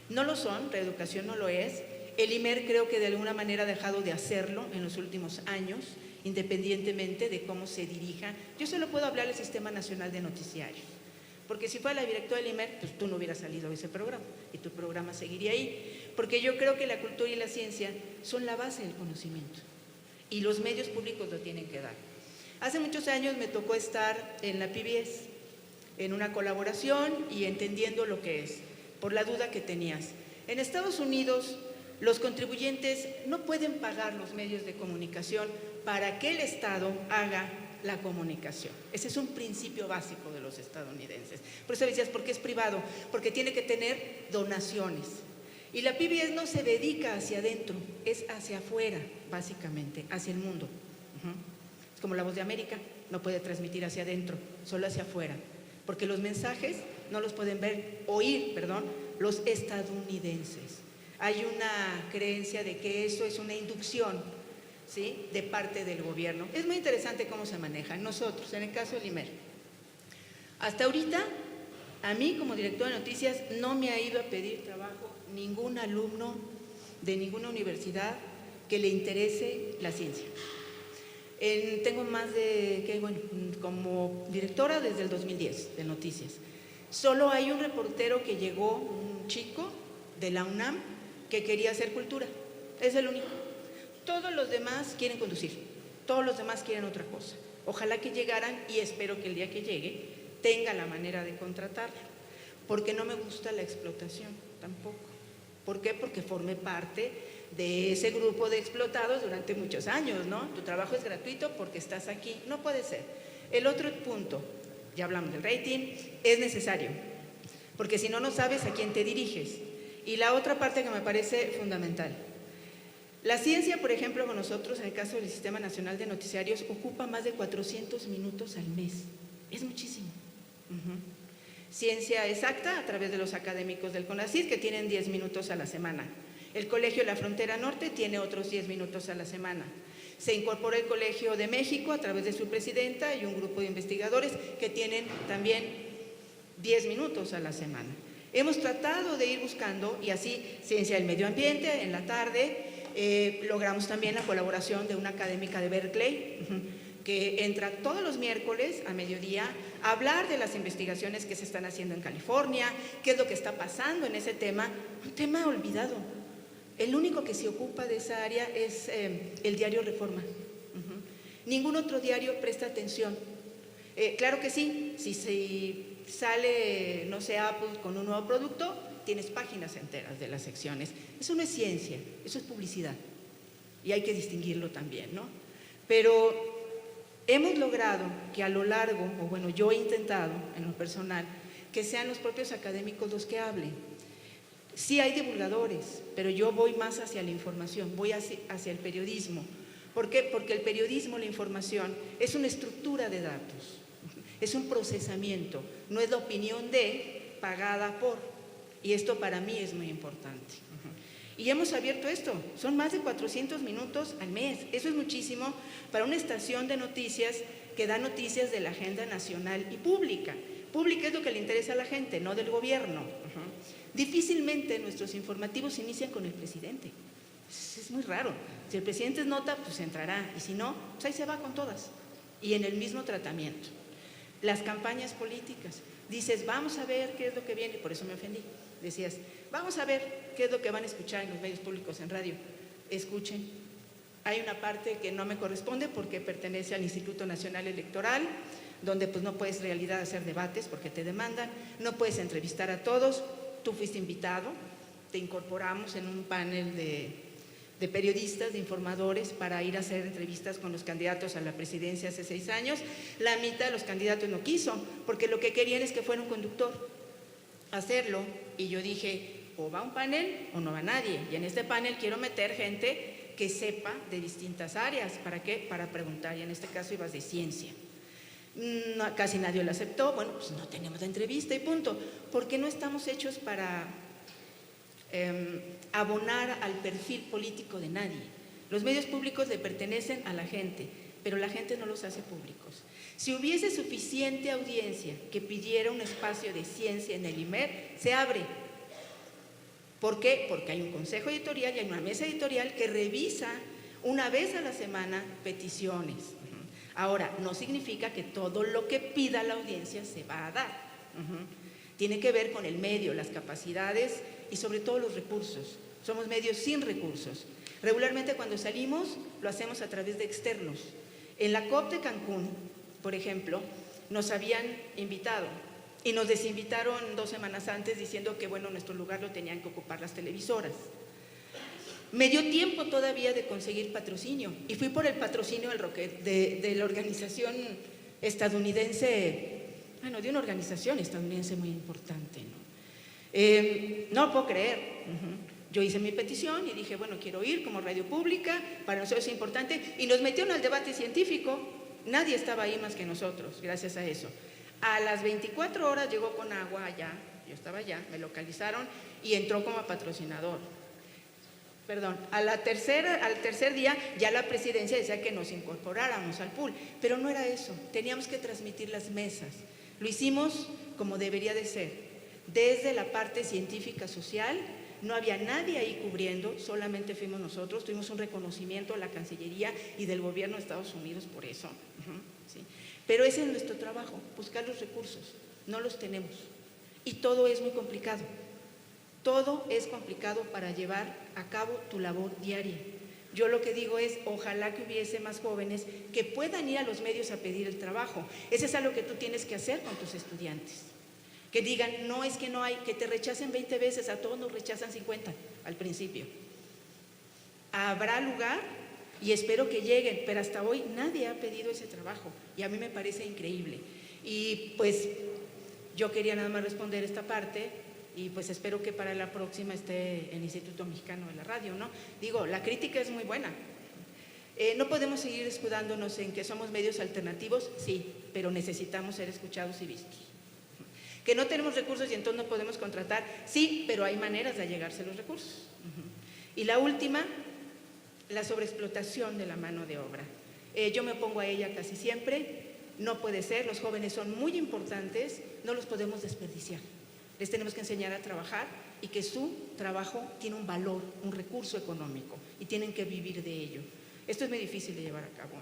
No lo son, Reeducación no lo es. El IMER creo que de alguna manera ha dejado de hacerlo en los últimos años, independientemente de cómo se dirija. Yo solo puedo hablar del Sistema Nacional de Noticiarios, porque si fuera la directora del IMER, pues tú no hubieras salido de ese programa y tu programa seguiría ahí, porque yo creo que la cultura y la ciencia son la base del conocimiento y los medios públicos lo tienen que dar. Hace muchos años me tocó estar en la PBS, en una colaboración y entendiendo lo que es, por la duda que tenías. En Estados Unidos, los contribuyentes no pueden pagar los medios de comunicación para que el Estado haga la comunicación. Ese es un principio básico de los estadounidenses. Por eso decías, ¿por qué es privado? Porque tiene que tener donaciones. Y la PBS no se dedica hacia adentro, es hacia afuera, básicamente, hacia el mundo. Es como La Voz de América, no puede transmitir hacia adentro, solo hacia afuera. Porque los mensajes no los pueden oír, los estadounidenses. Hay una creencia de que eso es una inducción, ¿sí?, de parte del gobierno. Es muy interesante cómo se maneja. Nosotros, en el caso del IMER, hasta ahorita, a mí como directora de noticias no me ha ido a pedir trabajo ningún alumno de ninguna universidad que le interese la ciencia. Tengo más de, como directora desde el 2010 de noticias. Solo hay un reportero que llegó, un chico de la UNAM, que quería hacer cultura. Es el único. Todos los demás quieren conducir, todos los demás quieren otra cosa. Ojalá que llegaran y espero que el día que llegue tenga la manera de contratarlo, porque no me gusta la explotación tampoco. ¿Por qué? Porque formé parte de ese grupo de explotados durante muchos años, ¿no? Tu trabajo es gratuito porque estás aquí. No puede ser. El otro punto, ya hablamos del rating, es necesario, porque si no, no sabes a quién te diriges. Y la otra parte que me parece fundamental. La ciencia, por ejemplo, con nosotros, en el caso del Sistema Nacional de Noticiarios, ocupa más de 400 minutos al mes. Es muchísimo. Ciencia exacta a través de los académicos del CONACYT, que tienen 10 minutos a la semana. El Colegio de la Frontera Norte tiene otros 10 minutos a la semana. Se incorporó el Colegio de México a través de su presidenta y un grupo de investigadores que tienen también 10 minutos a la semana. Hemos tratado de ir buscando, y así, Ciencia del Medio Ambiente en la tarde. Logramos también la colaboración de una académica de Berkeley, que entra todos los miércoles a mediodía a hablar de las investigaciones que se están haciendo en California, qué es lo que está pasando en ese tema, un tema olvidado. El único que se ocupa de esa área es el diario Reforma. Ningún otro diario presta atención. Claro que sí, si sale, no sé, Apple con un nuevo producto, tienes páginas enteras de las secciones. Eso no es ciencia, eso es publicidad. Y hay que distinguirlo también, ¿no? Pero hemos logrado que a lo largo, yo he intentado en lo personal, que sean los propios académicos los que hablen. Sí hay divulgadores, pero yo voy más hacia la información, voy hacia el periodismo. ¿Por qué? Porque el periodismo, la información, es una estructura de datos, es un procesamiento, no es la opinión de, pagada por, y esto para mí es muy importante. Y hemos abierto esto, son más de 400 minutos al mes, eso es muchísimo para una estación de noticias que da noticias de la agenda nacional y pública. Pública es lo que le interesa a la gente, no del gobierno. Difícilmente nuestros informativos inician con el presidente, es muy raro. Si el presidente es nota, pues entrará, y si no, pues ahí se va con todas, y en el mismo tratamiento. Las campañas políticas, dices, vamos a ver qué es lo que viene, por eso me ofendí, decías, vamos a ver qué es lo que van a escuchar en los medios públicos en radio. Escuchen, hay una parte que no me corresponde porque pertenece al Instituto Nacional Electoral, donde pues no puedes en realidad hacer debates porque te demandan, no puedes entrevistar a todos. Tú fuiste invitado, te incorporamos en un panel de periodistas, de informadores, para ir a hacer entrevistas con los candidatos a la presidencia hace 6 años. La mitad de los candidatos no quiso, porque lo que querían es que fuera un conductor a hacerlo, y yo dije, o va un panel o no va nadie, y en este panel quiero meter gente que sepa de distintas áreas. ¿Para qué? Para preguntar, y en este caso ibas de ciencia. No, casi nadie lo aceptó, bueno, pues no tenemos la entrevista y punto, porque no estamos hechos para abonar al perfil político de nadie. Los medios públicos le pertenecen a la gente, pero la gente no los hace públicos. Si hubiese suficiente audiencia que pidiera un espacio de ciencia en el IMER, se abre. ¿Por qué? Porque hay un consejo editorial y hay una mesa editorial que revisa una vez a la semana peticiones. Ahora, no significa que todo lo que pida la audiencia se va a dar. Tiene que ver con el medio, las capacidades y sobre todo los recursos. Somos medios sin recursos. Regularmente cuando salimos lo hacemos a través de externos. En la COP de Cancún, por ejemplo, nos habían invitado y nos desinvitaron 2 semanas antes diciendo que bueno, nuestro lugar lo tenían que ocupar las televisoras. Me dio tiempo todavía de conseguir patrocinio y fui por el patrocinio de la organización estadounidense, bueno, de una organización estadounidense muy importante, ¿no? No lo puedo creer. Yo hice mi petición y dije, bueno, quiero ir como radio pública, para nosotros es importante, y nos metieron al debate científico. Nadie estaba ahí más que nosotros, gracias a eso. A las 24 horas llegó Conagua allá, yo estaba allá, me localizaron y entró como patrocinador. Perdón, al tercer día ya la presidencia decía que nos incorporáramos al pool, pero no era eso, teníamos que transmitir las mesas. Lo hicimos como debería de ser, desde la parte científica social. No había nadie ahí cubriendo, solamente fuimos nosotros, tuvimos un reconocimiento de la Cancillería y del gobierno de Estados Unidos por eso. ¿Sí? Pero ese es nuestro trabajo, buscar los recursos, no los tenemos. Y todo es muy complicado. Todo es complicado para llevar a cabo tu labor diaria. Yo lo que digo es, ojalá que hubiese más jóvenes que puedan ir a los medios a pedir el trabajo. Eso es algo que tú tienes que hacer con tus estudiantes. Que digan, no es que no hay, que te rechacen 20 veces, a todos nos rechazan 50 al principio. Habrá lugar y espero que lleguen, pero hasta hoy nadie ha pedido ese trabajo y a mí me parece increíble. Y pues yo quería nada más responder esta parte. Y pues espero que para la próxima esté el Instituto Mexicano de la Radio, ¿no? Digo, la crítica es muy buena. No podemos seguir escudándonos en que somos medios alternativos, sí, pero necesitamos ser escuchados y vistos. Que no tenemos recursos y entonces no podemos contratar, sí, pero hay maneras de allegarse los recursos. Y la última, la sobreexplotación de la mano de obra. Yo me opongo a ella casi siempre, no puede ser, los jóvenes son muy importantes, no los podemos desperdiciar. Les tenemos que enseñar a trabajar y que su trabajo tiene un valor, un recurso económico y tienen que vivir de ello. Esto es muy difícil de llevar a cabo.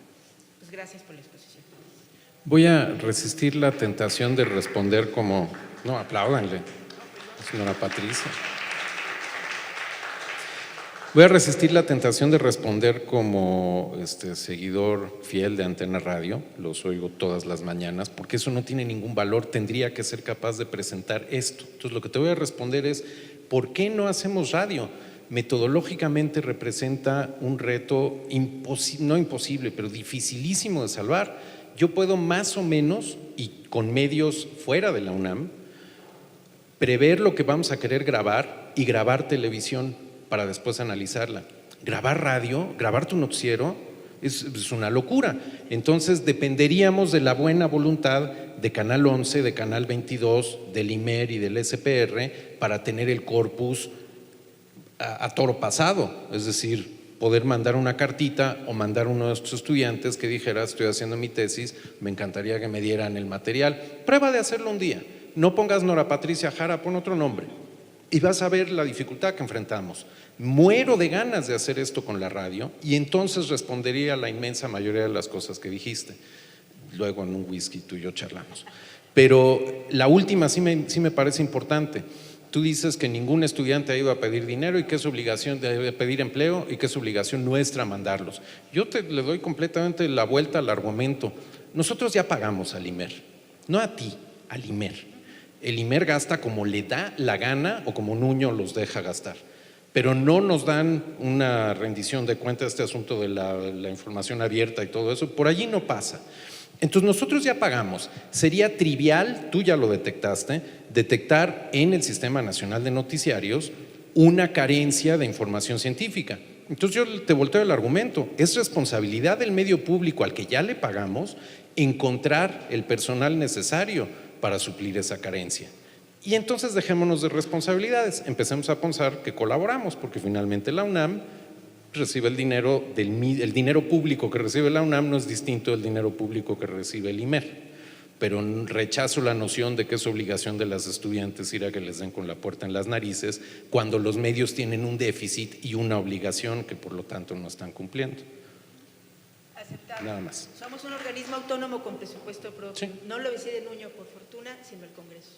Pues gracias por la exposición. Voy a resistir la tentación de responder como… No, apláudanle, señora Patricia. Voy a resistir la tentación de responder como seguidor fiel de Antena Radio, los oigo todas las mañanas, porque eso no tiene ningún valor, tendría que ser capaz de presentar esto. Entonces lo que te voy a responder es, ¿por qué no hacemos radio? Metodológicamente representa un reto no imposible, pero dificilísimo de salvar. Yo puedo más o menos, y con medios fuera de la UNAM, prever lo que vamos a querer grabar y grabar televisión para después analizarla. Grabar radio, grabar tu noticiero es una locura. Entonces dependeríamos de la buena voluntad de Canal 11, de Canal 22, del IMER y del SPR para tener el corpus a toro pasado, es decir, poder mandar una cartita o mandar a uno de nuestros estudiantes que dijera: estoy haciendo mi tesis, me encantaría que me dieran el material. Prueba de hacerlo un día, no pongas Nora Patricia Jara, pon otro nombre y vas a ver la dificultad que enfrentamos. Muero de ganas de hacer esto con la radio y entonces respondería a la inmensa mayoría de las cosas que dijiste. Luego en un whisky tú y yo charlamos. Pero la última sí me parece importante. Tú dices que ningún estudiante ha ido a pedir dinero y que es obligación de pedir empleo y que es obligación nuestra mandarlos. Yo le doy completamente la vuelta al argumento. Nosotros ya pagamos al IMER, no a ti, al IMER. El IMER gasta como le da la gana o como Nuño los deja gastar, pero no nos dan una rendición de cuentas. Este asunto de la información abierta y todo eso, por allí no pasa. Entonces nosotros ya pagamos. Sería trivial, tú ya lo detectaste, detectar en el Sistema Nacional de Noticiarios una carencia de información científica. Entonces yo te volteo el argumento. Es responsabilidad del medio público al que ya le pagamos encontrar el personal necesario para suplir esa carencia. Y entonces dejémonos de responsabilidades, empecemos a pensar que colaboramos, porque finalmente la UNAM recibe el dinero, el dinero público que recibe la UNAM no es distinto del dinero público que recibe el IMER, pero rechazo la noción de que es obligación de las estudiantes ir a que les den con la puerta en las narices cuando los medios tienen un déficit y una obligación que por lo tanto no están cumpliendo. Aceptable. Nada más. Somos un organismo autónomo con presupuesto propio. Sí. No lo decide Nuño por fortuna, sino el Congreso.